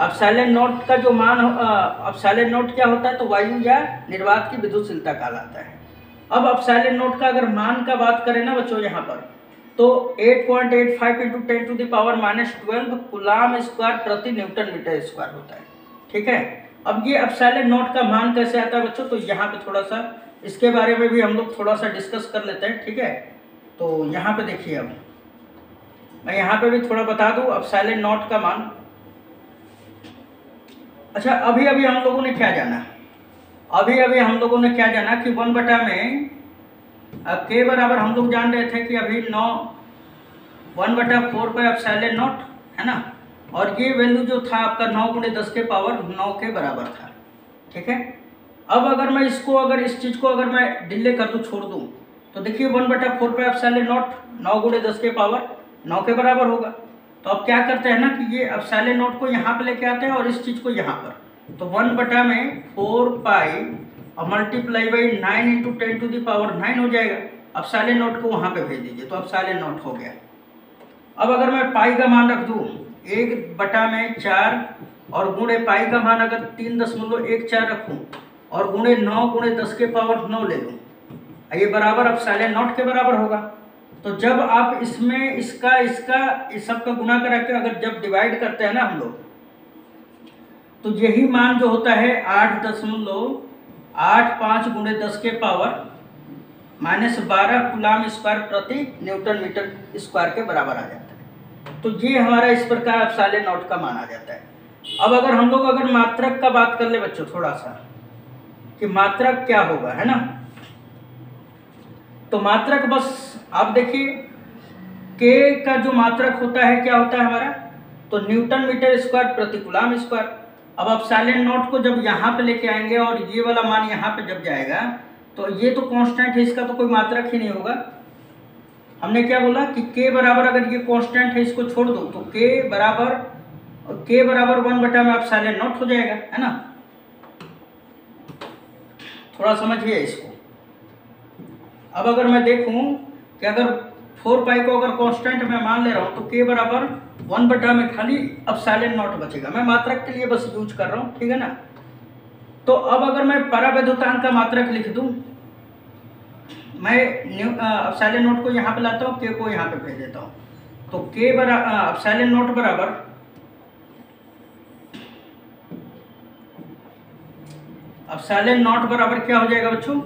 ε0 का जो मान ε0 क्या होता है, तो वायु या निर्वात की विद्युतशीलता कहलाता है। अब ε0 का अगर मान का बात करें ना बच्चों यहाँ पर, तो 8.85 × 10⁻12 कूलाम स्क्वायर प्रति न्यूटन मीटर स्क्वायर होता है, ठीक है। अब ये ε0 का मान कैसे आता है बच्चों, तो यहाँ पे थोड़ा सा इसके बारे में भी हम लोग थोड़ा सा डिस्कस कर लेते हैं, ठीक है। तो यहाँ पे देखिए, अब मैं यहाँ पे भी थोड़ा बता दूँ ε0 का मान। अच्छा, अभी अभी हम लोगों ने क्या जाना, अभी अभी हम लोगों ने क्या जाना कि 1 में अब के बराबर हम लोग जान रहे थे कि अभी 1/4πε0, है ना, और ये वैल्यू जो था आपका 9 गुणे 10 के पावर 9 के बराबर था। ठीक है, अब अगर मैं इसको अगर इस चीज़ को अगर मैं डिले कर दूँ, छोड़ दूँ, तो देखिए 1/4 पे एप्सिलॉन नॉट 9 गुणे 10 के पावर 9 के बराबर होगा। तो अब क्या करते हैं ना कि ये एप्सिलॉन नॉट को यहाँ पे लेके आते हैं और इस चीज़ को यहाँ पर, तो 1/4 पाई और multiply by 9 into 10 to the power 9 हो जाएगा। एप्सिलॉन नॉट को वहाँ पे भेज दीजिए, तो एप्सिलॉन नॉट हो गया। अब अगर मैं पाई का मान रख दूँ 1/4 और गुणे पाई का मान अगर 3.14 रखूँ और गुणे 9 गुणे 10 के पावर 9 ले लूँ, ये बराबर एप्सिलॉन नॉट के बराबर होगा। तो जब आप इसमें इसका इस सब का गुना करा के अगर जब डिवाइड करते हैं ना हम लोग, तो यही मान जो होता है 8.85 गुणे 10 के पावर -12 कूलाम स्क्वायर प्रति न्यूटन मीटर स्क्वायर के बराबर आ जाता है। तो ये हमारा इस प्रकार एप्सिलॉन नॉट का मान आ जाता है। अब अगर हम लोग अगर मात्रक का बात कर ले बच्चों थोड़ा सा, कि मात्रक क्या होगा, है ना, तो मात्रक बस आप देखिए के का जो मात्रक होता है क्या होता है हमारा, तो न्यूटन मीटर स्क्वायर प्रति कूलाम स्क्वायर। अब एप्सिलॉन नॉट को जब यहाँ पे लेके आएंगे और ये वाला मान यहाँ पे जब जाएगा, तो ये तो कांस्टेंट है, इसका तो कोई मात्रक ही नहीं होगा। हमने क्या बोला कि के बराबर अगर ये कांस्टेंट है इसको छोड़ दो, तो के बराबर 1 में एप्सिलॉन नॉट हो जाएगा, है ना। थोड़ा समझिए इसको। अब अगर मैं देखूं कि अगर 4 पाई को अगर कांस्टेंट मैं मान ले रहा हूं, तो के बराबर 1 में खाली एप्सिलॉन नॉट बचेगा। मैं मात्रक के लिए बस यूज कर रहा हूं, ठीक है ना। तो अब अगर मैं परावैद्युतांक का मात्रक लिख दूं, मैं एप्सिलॉन नॉट को यहाँ पे लाता हूँ, के को यहाँ पे भेज देता हूँ, तो के एप्सिलॉन नॉट बराबर एप्सिलॉन नॉट बराबर क्या हो जाएगा बच्चों,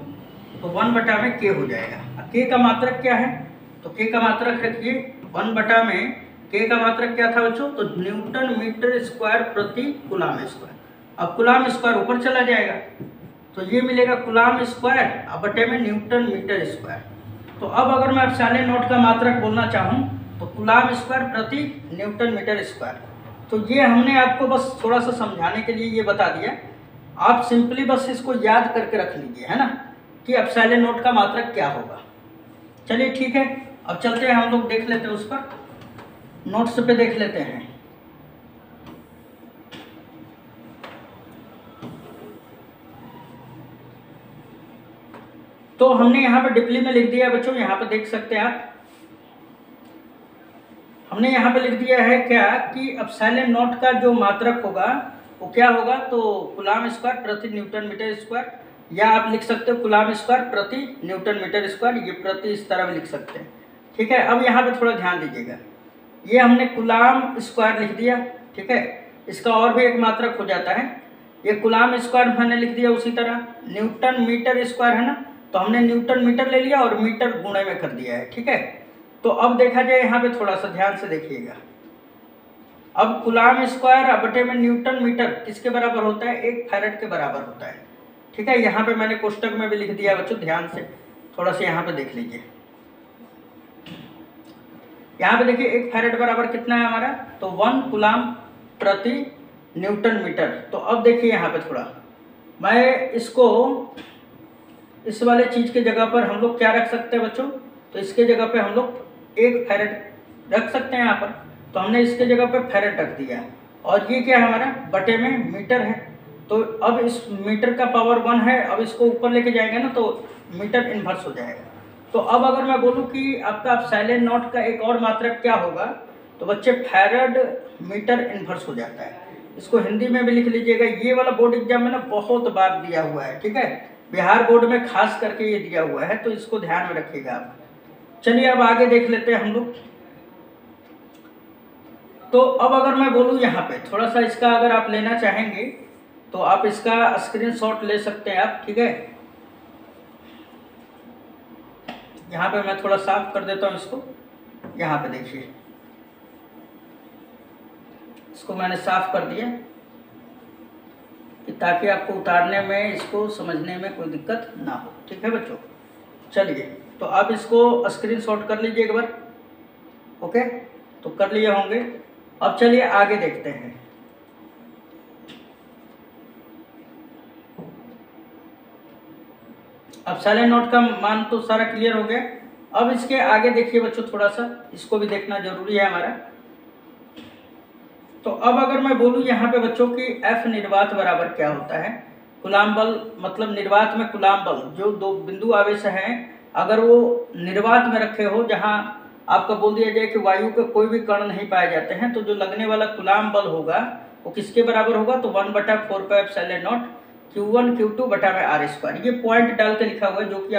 तो 1 में के हो जाएगा। के का मात्रक क्या है, तो के का मात्रक रखिए 1 में के का मात्रक क्या था बच्चों, तो न्यूटन मीटर स्क्वायर प्रति कूलाम स्क्वायर। अब कूलाम स्क्वायर ऊपर चला जाएगा, तो ये मिलेगा कूलाम स्क्वायर बटे में न्यूटन मीटर स्क्वायर। तो अब अगर मैं एप्सिलॉन नॉट का मात्रक बोलना चाहूँ, तो कूलाम स्क्वायर प्रति न्यूटन मीटर स्क्वायर। तो ये हमने आपको बस थोड़ा सा समझाने के लिए ये बता दिया। आप सिंपली बस इसको याद करके रख लीजिए, है ना, कि एप्सिलॉन नॉट का मात्रक क्या होगा। चलिए ठीक है, अब चलते हैं हम लोग देख लेते हैं, उस पर नोट्स पे देख लेते हैं। तो हमने यहाँ पे डिप्ली में लिख दिया बच्चों, यहाँ पे देख सकते हैं आप, हमने यहाँ पे लिख दिया है क्या कि एप्सिलॉन नॉट का जो मात्रक होगा वो क्या होगा, तो कूलाम स्क्वायर प्रति न्यूटन मीटर स्क्वायर, या आप लिख सकते हो कूलाम स्क्वायर प्रति न्यूटन मीटर स्क्वायर, ये प्रति इस तरह भी लिख सकते हैं। ठीक है, अब यहाँ पे थोड़ा ध्यान दीजिएगा, ये हमने कूलाम स्क्वायर लिख दिया, ठीक है, इसका और भी एक मात्रक हो जाता है, ये कूलाम स्क्वायर मैंने लिख दिया। उसी तरह न्यूटन मीटर स्क्वायर है ना, तो हमने न्यूटन मीटर ले लिया और मीटर गुणे में कर दिया है, ठीक है। तो अब देखा जाए यहाँ पे थोड़ा सा ध्यान से देखिएगा, अब कूलाम स्क्वायर बटे में न्यूटन मीटर किसके बराबर होता है, 1 फैरेड के बराबर होता है, ठीक है। यहाँ पे मैंने कोष्टक में भी लिख दिया बच्चों, ध्यान से थोड़ा सा यहाँ पे देख लीजिए। यहाँ पे देखिए 1 फैरेड बराबर कितना है हमारा, तो 1 कूलाम प्रति न्यूटन मीटर। तो अब देखिए यहाँ पे थोड़ा मैं इसको इस वाले चीज़ के जगह पर हम लोग क्या रख सकते हैं बच्चों, तो इसके जगह पे हम लोग 1 फैरेड रख सकते हैं यहाँ पर। तो हमने इसके जगह पे फैरेड रख दिया, और ये क्या है हमारा बटे में मीटर है। तो अब इस मीटर का पावर 1 है, अब इसको ऊपर लेके जाएंगे ना तो मीटर इन्वर्स हो जाएगा। तो अब अगर मैं बोलूँ कि आपका एप्सिलॉन नॉट का एक और मात्रक क्या होगा, तो बच्चे फैरेड मीटर इन्वर्स हो जाता है। इसको हिंदी में भी लिख लीजिएगा, ये वाला बोर्ड एग्जाम में ना बहुत बार दिया हुआ है, ठीक है, बिहार बोर्ड में खास करके ये दिया हुआ है, तो इसको ध्यान में रखिएगा आप। चलिए अब आगे देख लेते हैं हम लोग। तो अब अगर मैं बोलूँ यहाँ पे थोड़ा सा इसका अगर आप लेना चाहेंगे तो आप इसका स्क्रीनशॉट ले सकते हैं आप, ठीक है। यहाँ पे मैं थोड़ा साफ कर देता हूँ इसको, यहाँ पे देखिए इसको मैंने साफ कर दिया कि ताकि आपको उतारने में इसको समझने में कोई दिक्कत ना हो, ठीक है बच्चों। चलिए तो आप इसको स्क्रीनशॉट कर लीजिए एक बार, ओके, तो कर लिए होंगे। अब चलिए आगे देखते हैं। एप्सिलॉन नॉट का मान तो सारा क्लियर हो गया। अब इसके आगे देखिए बच्चों, थोड़ा सा इसको भी देखना जरूरी है हमारा। तो अब अगर मैं बोलूं यहाँ पे बच्चों की F निर्वात बराबर क्या होता है, कूलाम बल, मतलब निर्वात में कूलाम बल, जो दो बिंदु आवेश हैं अगर वो निर्वात में रखे हो, जहाँ आपका बोल दिया जाए कि वायु के कोई भी कण नहीं पाए जाते हैं, तो जो लगने वाला कूलाम बल होगा वो किसके बराबर होगा, तो 1/4πε0 Q1 Q2 बटा में r²। ये पॉइंट डाल के लिखा हुआ है जो कि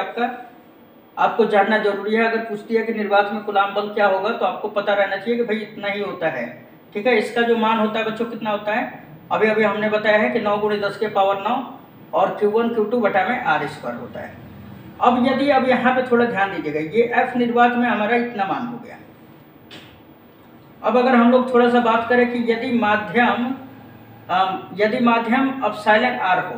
आपको जानना जरूरी है। अगर पूछती है कि निर्वात में कूलाम बल क्या होगा तो आपको पता रहना चाहिए कि भाई इतना ही होता है। ठीक है, इसका जो मान होता है बच्चों कितना होता है, अभी अभी हमने बताया है कि 9 × 10⁹ और Q1 Q2 बटा में r² होता है। अब यदि अब यहाँ पे थोड़ा ध्यान दीजिएगा, ये F निर्वात में हमारा इतना मान हो गया। अब अगर हम लोग थोड़ा सा बात करें कि यदि माध्यम एप्सिलॉन r हो,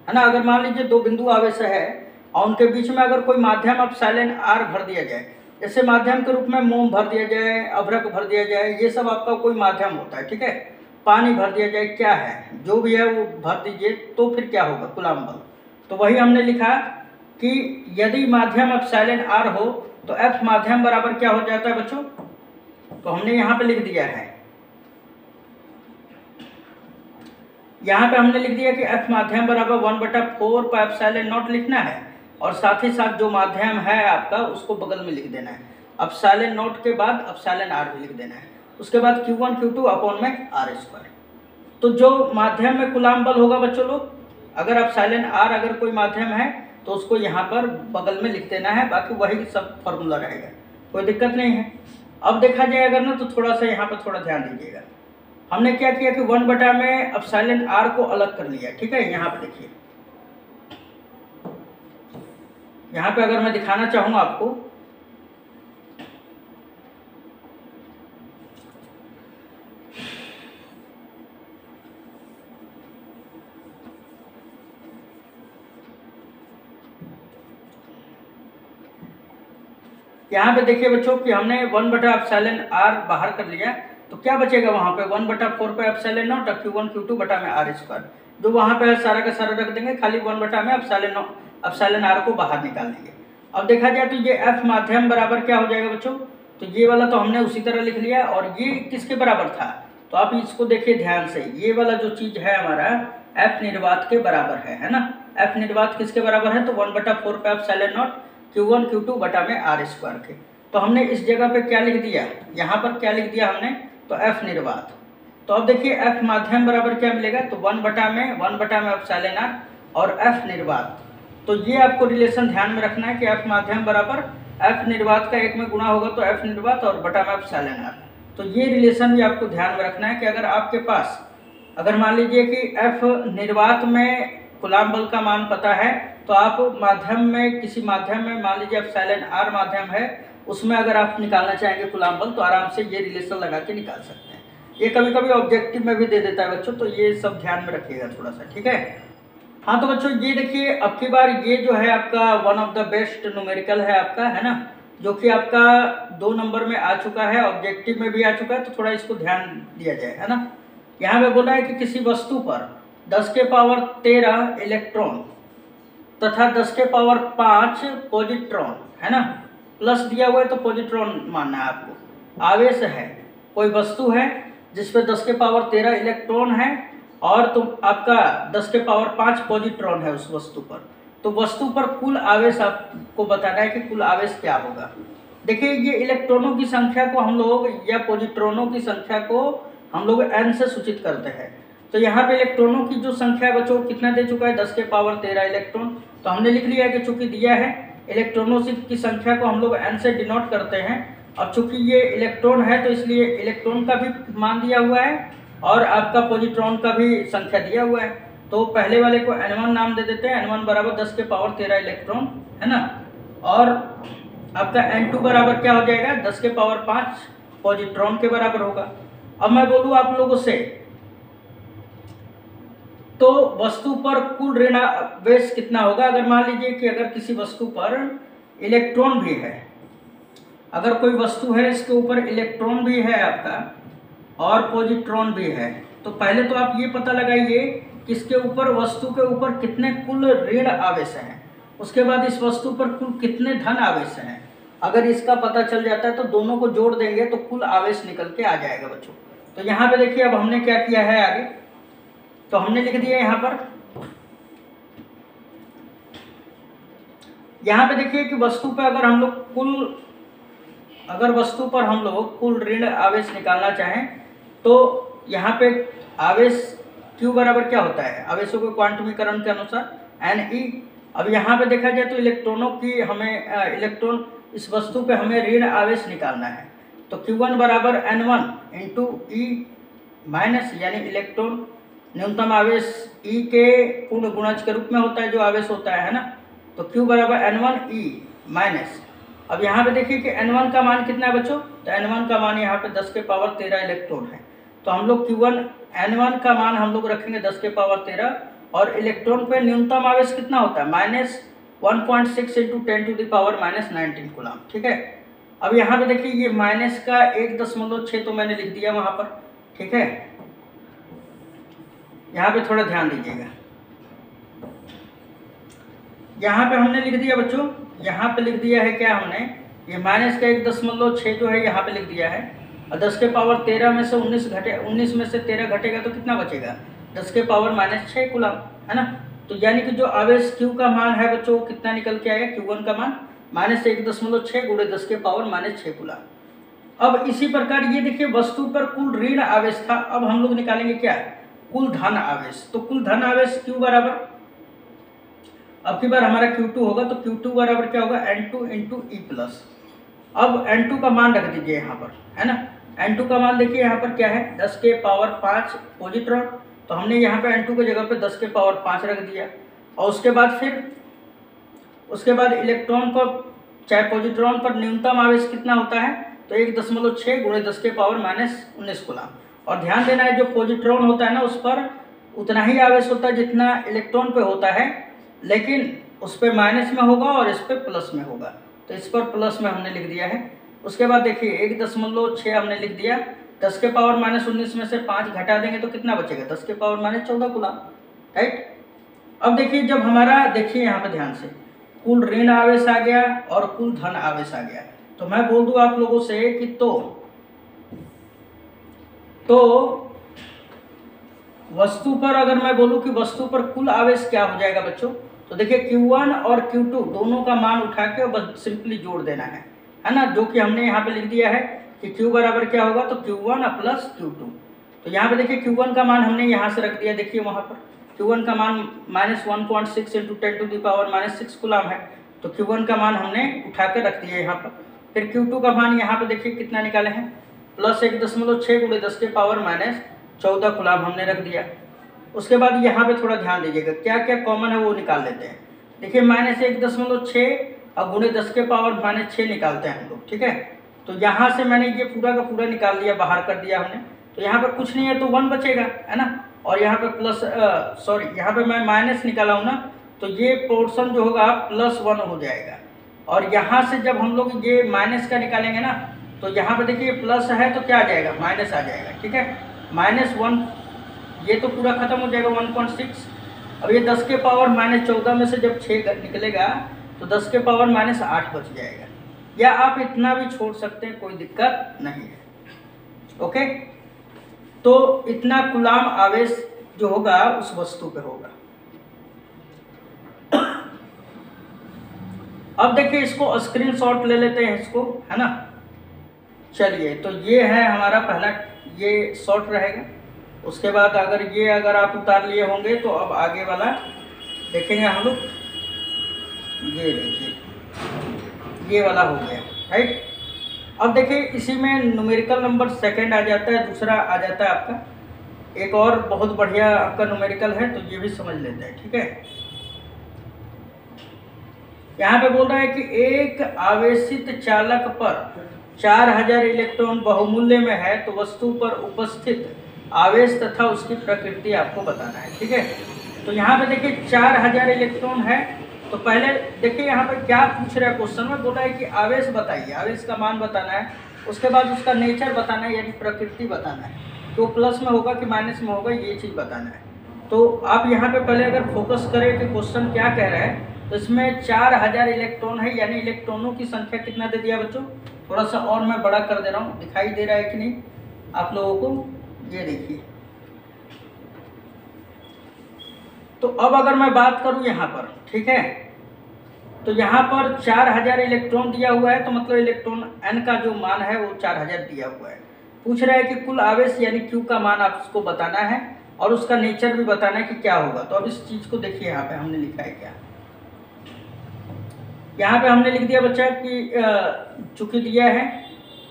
है ना, अगर मान लीजिए दो बिंदु आवेश है और उनके बीच में अगर कोई माध्यम एप्सिलॉन r भर दिया जाए, जैसे माध्यम के रूप में मोम भर दिया जाए, अभ्रक भर दिया जाए, ये सब आपका कोई माध्यम होता है। ठीक है, पानी भर दिया जाए, क्या है जो भी है वो भर दीजिए, तो फिर क्या होगा, कूलाम बल। तो वही हमने लिखा कि यदि माध्यम एप्सिलॉन r हो तो F माध्यम बराबर क्या हो जाता है बच्चों, तो हमने यहाँ पे लिख दिया है, यहाँ पे हमने लिख दिया कि F माध्यम बराबर 1/4πε0 लिखना है, और साथ ही साथ जो माध्यम है आपका उसको बगल में लिख देना है, एप्सिलॉन नॉट के बाद एप्सिलॉन r भी लिख देना है, उसके बाद Q1 Q2 अपॉन में r²। तो जो माध्यम में कूलाम बल होगा बच्चों लोग, अगर एप्सिलॉन r अगर कोई माध्यम है तो उसको यहाँ पर बगल में लिख देना है, बाकी वही सब फॉर्मूला रहेगा, कोई दिक्कत नहीं है। अब देखा जाए अगर ना, तो थोड़ा सा यहाँ पर थोड़ा ध्यान दीजिएगा, हमने क्या किया कि 1 बटा में एप्सिलॉन r को अलग कर लिया। ठीक है, यहाँ पे देखिए, यहाँ पे अगर मैं दिखाना चाहूँ आपको, यहाँ पे देखिए बच्चों कि हमने 1/εr बाहर कर लिया, तो क्या बचेगा वहाँ पे 1/4πε0 Q1 Q2 बटा में r², जो वहाँ पे सारा का सारा रख देंगे, खाली 1 बटा में एप्सिलॉन r को बाहर निकाल देंगे। अब देखा जाए तो ये F माध्यम बराबर क्या हो जाएगा बच्चों, तो ये वाला तो हमने उसी तरह लिख लिया, और ये किसके बराबर था, तो आप इसको देखिए ध्यान से, ये वाला जो चीज़ है हमारा F निर्वात के बराबर है ना। F निर्वात किसके बराबर है, तो 1/4πε0 Q1 Q2 बटा में r² के। तो हमने इस जगह पे क्या लिख दिया, यहाँ पर क्या लिख दिया हमने, तो F निर्वात। तो अब देखिए F माध्यम बराबर क्या मिलेगा, तो 1 बटा में एप्सिलॉन r और F निर्वात। तो ये आपको रिलेशन ध्यान में रखना है कि F माध्यम बराबर F निर्वात का एक में गुणा होगा तो F निर्वात और बटा में एप्सिलॉन r। तो ये रिलेशन भी आपको ध्यान में रखना है कि अगर आपके पास, अगर मान लीजिए कि F निर्वात में कूलाम बल का मान पता है, तो आप माध्यम में, किसी माध्यम में मान लीजिए एप्सिलॉन r माध्यम है, उसमें अगर आप निकालना चाहेंगे कूलाम बल, तो आराम से ये रिलेशन लगा के निकाल सकते हैं। ये कभी कभी ऑब्जेक्टिव में भी दे देता है बच्चों, तो ये सब ध्यान में रखिएगा थोड़ा सा। ठीक है, हाँ तो बच्चों ये देखिए, अब की बार ये जो है आपका one of the best numerical है आपका, है ना, जो कि आपका 2 नंबर में आ चुका है, ऑब्जेक्टिव में भी आ चुका है, तो थोड़ा इसको ध्यान दिया जाए, है ना। यहाँ पे बोला है कि किसी वस्तु पर 10⁻13 इलेक्ट्रॉन तथा 10⁵ पॉजिट्रॉन, है ना, प्लस दिया हुआ है तो पॉजिट्रॉन मानना है आपको, आवेश है, कोई वस्तु है जिसपे 10⁻13 इलेक्ट्रॉन है और तो आपका 10⁵ पॉजिट्रॉन है उस वस्तु पर, तो वस्तु पर कुल आवेश आपको बताना है कि कुल आवेश क्या होगा। देखिए ये इलेक्ट्रॉनों की संख्या को हम लोग, या पॉजिट्रॉनों की संख्या को हम लोग n से सूचित करते हैं। तो यहाँ पे इलेक्ट्रॉनों की जो संख्या है बच्चों कितना दे चुका है, 10⁻13 इलेक्ट्रॉन। तो हमने लिख लिया है कि चूंकि दिया है इलेक्ट्रॉनों की संख्या को हम लोग n से डिनोट करते हैं। अब चूंकि ये इलेक्ट्रॉन है तो इसलिए इलेक्ट्रॉन का भी मान दिया हुआ है और आपका पॉजिट्रॉन का भी संख्या दिया हुआ है। तो पहले वाले को n1 नाम दे देते हैं, n1 बराबर 10⁻13 इलेक्ट्रॉन, है ना, और आपका n2 बराबर क्या हो जाएगा, 10⁵ पॉजिट्रॉन के बराबर होगा। अब मैं बोलूँ आप लोगों से, तो वस्तु पर कुल ऋणावेश कितना होगा। अगर मान लीजिए कि अगर किसी वस्तु पर इलेक्ट्रॉन भी है, अगर कोई वस्तु है इसके ऊपर इलेक्ट्रॉन भी है आपका, और पॉजिट्रॉन भी है। तो पहले तो आप ये पता लगाइए कि इसके ऊपर, वस्तु के ऊपर कितने कुल ऋण आवेश हैं, उसके बाद इस वस्तु पर कुल कितने धन आवेश हैं। अगर इसका पता चल जाता है तो दोनों को जोड़ देंगे तो कुल आवेश निकल के आ जाएगा बच्चों। तो यहाँ पे देखिए अब हमने क्या किया है आगे, तो हमने लिख दिया यहाँ पे देखिए कि वस्तु पर अगर हम लोग वस्तु पर हम लोग कुल ऋण आवेश निकालना चाहें तो यहाँ पे आवेश Q बराबर क्या होता है, आवेशों के क्वांटमीकरण के अनुसार Ne। अब यहाँ पे देखा जाए तो इलेक्ट्रॉनों की हमें इलेक्ट्रॉन इस वस्तु पे हमें ऋण आवेश निकालना है, तो Q1 बराबर N1 इंटू E माइनस, यानी इलेक्ट्रॉन न्यूनतम आवेश E के पूर्ण गुणज के रूप में होता है जो आवेश होता है ना, तो Q बराबर N1 E माइनस। अब यहाँ पे देखिए कि N1 का मान कितना है बच्चों, तो N1 का मान यहाँ पे 10 के पावर 13 इलेक्ट्रॉन है। तो हम लोग N1 का मान हम लोग रखेंगे 10 के पावर 13, और इलेक्ट्रॉन पे न्यूनतम आवेश कितना होता है, minus 1.6 into 10 to the power minus 19 coulomb. ठीक है, अब यहाँ पे देखिए ये माइनस का 1.6 तो मैंने लिख दिया वहाँ पर। ठीक है, यहाँ पे थोड़ा ध्यान दीजिएगा, यहाँ पे हमने लिख दिया बच्चों, यहाँ पे लिख दिया है क्या हमने, ये माइनस का 1.6 जो है यहाँ पे लिख दिया है, और 10 के पावर 13 में से 19 में से 13 घटेगा तो कितना बचेगा, 10 के पावर माइनस 6 कूलम, है ना। तो यानी कि जो आवेश Q का मान है बच्चों कितना निकल के आएगा, Q1 का मान माइनस 1.6 गुणे 10 के पावर माइनस 6 कूलम। अब इसी प्रकार ये देखिए वस्तु पर कुल ऋण आवेश था, अब हम लोग निकालेंगे क्या, कुल धन आवेश। तो कुल धन आवेश Q बराबर, अब की बार हमारा Q2 होगा, तो Q2 बराबर क्या होगा, N2 इंटू E प्लस। अब N2 का मान रख दीजिए यहाँ पर, है ना। N2 का मान देखिए यहाँ पर क्या है, 10 के पावर 5 पॉजिट्रॉन, तो हमने यहाँ पे N2 की जगह पे 10 के पावर 5 रख दिया। और उसके बाद इलेक्ट्रॉन पर चाहे पॉजिट्रॉन पर न्यूनतम आवेश कितना होता है, तो 1.6 गुणे 10 के पावर माइनस 19 कूलम। और ध्यान देना है जो पॉजिट्रॉन होता है ना उस पर उतना ही आवेश होता है जितना इलेक्ट्रॉन पे होता है, लेकिन उस पर माइनस में होगा और इस पर प्लस में होगा, तो इस पर प्लस में हमने लिख दिया है। उसके बाद देखिए 1.6 हमने लिख दिया, 10 के पावर माइनस 19 में से 5 घटा देंगे तो कितना बचेगा, 10 के पावर माइनस 14 कूलम, राइट। अब देखिए जब हमारा, देखिए यहाँ पे ध्यान से, कुल ऋण आवेश आ गया और कुल धन आवेश आ गया, तो मैं बोल दूं आप लोगों से कि तो वस्तु पर, अगर मैं बोलूं कि वस्तु पर कुल आवेश क्या हो जाएगा बच्चों, तो देखिए Q1 और Q2 दोनों का मान उठा के बस सिंपली जोड़ देना है ना, जो कि हमने यहाँ पे लिख दिया है कि Q बराबर क्या होगा, तो Q1 प्लस Q2। तो यहाँ पे देखिए Q1 का मान हमने यहाँ से रख दिया, देखिए वहाँ पर Q1 का मान minus 1.6 into 10 to the power minus 6 coulomb है, तो Q1 का मान हमने उठा के रख दिया यहाँ पर। फिर Q2 का मान यहाँ पे देखिए कितना निकाले हैं, प्लस 1.6 गुणे 10 के पावर माइनस 14 कूलम हमने रख दिया। उसके बाद यहाँ पे थोड़ा ध्यान दीजिएगा, क्या क्या कॉमन है वो निकाल लेते हैं। देखिए माइनस 1.6 और गुणे 10 के पावर माइनस 6 निकालते हैं हम लोग, ठीक है। तो यहाँ से मैंने ये पूरा का पूरा निकाल दिया, बाहर कर दिया हमने, तो यहाँ पर कुछ नहीं है तो 1 बचेगा, है ना। और यहाँ पे प्लस यहाँ पे मैं माइनस निकाला हूँ ना, तो ये पोर्शन जो होगा +1 हो जाएगा। और यहाँ से जब हम लोग ये माइनस का निकालेंगे ना, तो यहाँ पे देखिए प्लस है तो क्या आ जाएगा, माइनस आ जाएगा, ठीक है। -1 ये तो पूरा खत्म हो जाएगा 1.6। अब ये 10 के पावर -14 में से जब 6 निकलेगा तो 10 के पावर -8 बच जाएगा, या आप इतना भी छोड़ सकते हैं, कोई दिक्कत नहीं है, ओके। तो इतना कूलम आवेश जो होगा उस वस्तु पे होगा। अब देखिए इसको स्क्रीनशॉट ले लेते हैं इसको, है ना। चलिए, तो ये है हमारा पहला, ये शॉट रहेगा। उसके बाद अगर आप उतार लिए होंगे तो अब आगे वाला देखेंगे हम लोग। ये देखिए ये वाला हो गया, राइट। अब देखिए इसी में न्यूमेरिकल नंबर सेकंड आ जाता है, दूसरा आ जाता है आपका एक और बहुत बढ़िया आपका न्यूमेरिकल है, तो ये भी समझ लेते हैं, ठीक है। यहाँ पे बोल रहा है कि एक आवेशित चालक पर 4000 इलेक्ट्रॉन बहुमूल्य में है, तो वस्तु पर उपस्थित आवेश तथा उसकी प्रकृति आपको बताना है, ठीक है। तो यहाँ पे देखिए 4000 इलेक्ट्रॉन है, तो पहले देखिए यहाँ पे क्या पूछ रहा है क्वेश्चन में, बोला है कि आवेश बताइए, आवेश का मान बताना है। उसके बाद उसका नेचर बताना है, यानी प्रकृति बताना है कि वो प्लस में होगा कि माइनस में होगा, ये चीज़ बताना है। तो आप यहाँ पे पहले अगर फोकस करें कि क्वेश्चन क्या कह रहा है, तो इसमें 4000 इलेक्ट्रॉन है, यानी इलेक्ट्रॉनों की संख्या कितना दे दिया बच्चों। थोड़ा सा और मैं बड़ा कर दे रहा हूँ, दिखाई दे रहा है कि नहीं आप लोगों को, ये देखिए। तो अब अगर मैं बात करूँ यहाँ पर, ठीक है, तो यहाँ पर 4000 इलेक्ट्रॉन दिया हुआ है, तो मतलब इलेक्ट्रॉन n का जो मान है वो 4000 दिया हुआ है। पूछ रहा है कि कुल आवेश यानी Q का मान आपको बताना है और उसका नेचर भी बताना है कि क्या होगा। तो अब इस चीज़ को देखिए, यहाँ पे हमने लिखा है क्या, यहाँ पे हमने लिख दिया बच्चा कि चूंकि दिया है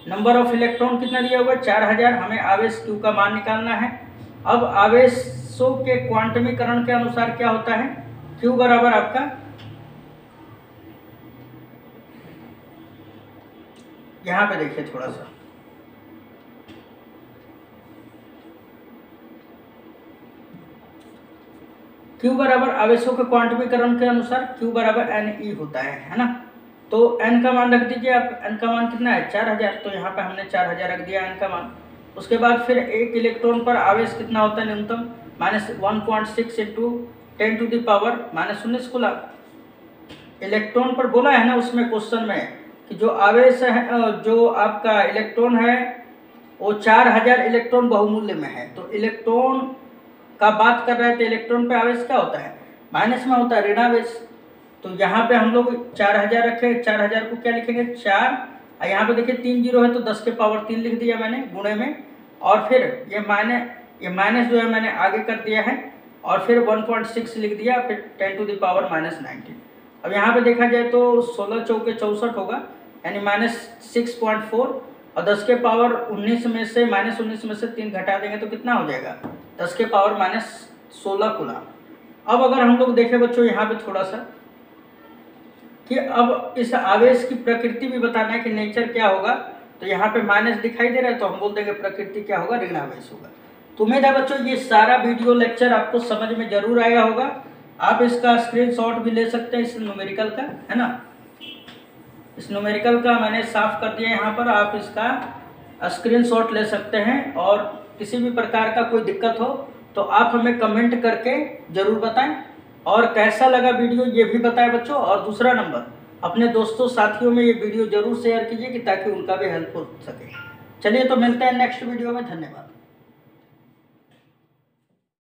नंबर ऑफ इलेक्ट्रॉन कितना दिया हुआ है 4000, हमें आवेश Q का मान निकालना है। अब आवेशों के क्वांटमीकरण के अनुसार क्या होता है, Q बराबर आपका, यहाँ पे देखिए थोड़ा सा, Q बराबर आवेशों के क्वांटमीकरण के अनुसार Q बराबर NE होता है ना। तो N का मान रख दीजिए आप, N का मान कितना है 4000, तो यहाँ पे हमने 4000 रख दिया N का मान। उसके बाद फिर एक इलेक्ट्रॉन पर आवेश कितना होता है न्यूनतम, -1.6 इंटू 10⁻⁻19 कूलम। इलेक्ट्रॉन पर बोला है ना उसमें क्वेश्चन में कि जो आवेश है, जो आपका इलेक्ट्रॉन है वो 4000 इलेक्ट्रॉन बहुमूल्य में है। तो इलेक्ट्रॉन का बात कर रहे हैं तो इलेक्ट्रॉन पे आवेश क्या होता है, माइनस में होता है, ऋणावेश। तो यहाँ पे हम लोग 4000 रखे, 4000 को क्या लिखेंगे 4, और यहाँ पे देखिए 3 जीरो है तो 10⁻³ लिख दिया मैंने गुणे में, और फिर ये माइनस जो है मैंने आगे कर दिया है, और फिर 1.6 लिख दिया, फिर 10⁻⁻19। अब यहाँ पे देखा जाए तो 16 चौके 64 होगा, यानी -6.4, और 10⁻19 में से -19 में से 3 घटा देंगे तो कितना हो जाएगा 10⁻−16 कूलम। अब अगर हम लोग देखें बच्चों यहाँ पे थोड़ा सा कि अब इस आवेश की प्रकृति भी बताना है कि नेचर क्या होगा, तो यहाँ पे माइनस दिखाई दे रहा है तो हम बोल देंगे प्रकृति क्या होगा, ऋण आवेश होगा। तो उम्मीद है बच्चों ये सारा वीडियो लेक्चर आपको समझ में जरूर आया होगा। आप इसका स्क्रीनशॉट भी ले सकते हैं इस न्यूमेरिकल का, है ना। इस न्यूमेरिकल का मैंने साफ कर दिया यहाँ पर, आप इसका स्क्रीनशॉट ले सकते हैं। और किसी भी प्रकार का कोई दिक्कत हो तो आप हमें कमेंट करके ज़रूर बताएं, और कैसा लगा वीडियो ये भी बताएं बच्चों। और दूसरा नंबर, अपने दोस्तों साथियों में ये वीडियो जरूर शेयर कीजिए कि ताकि उनका भी हेल्प हो सके। चलिए तो मिलते हैं नेक्स्ट वीडियो में, धन्यवाद।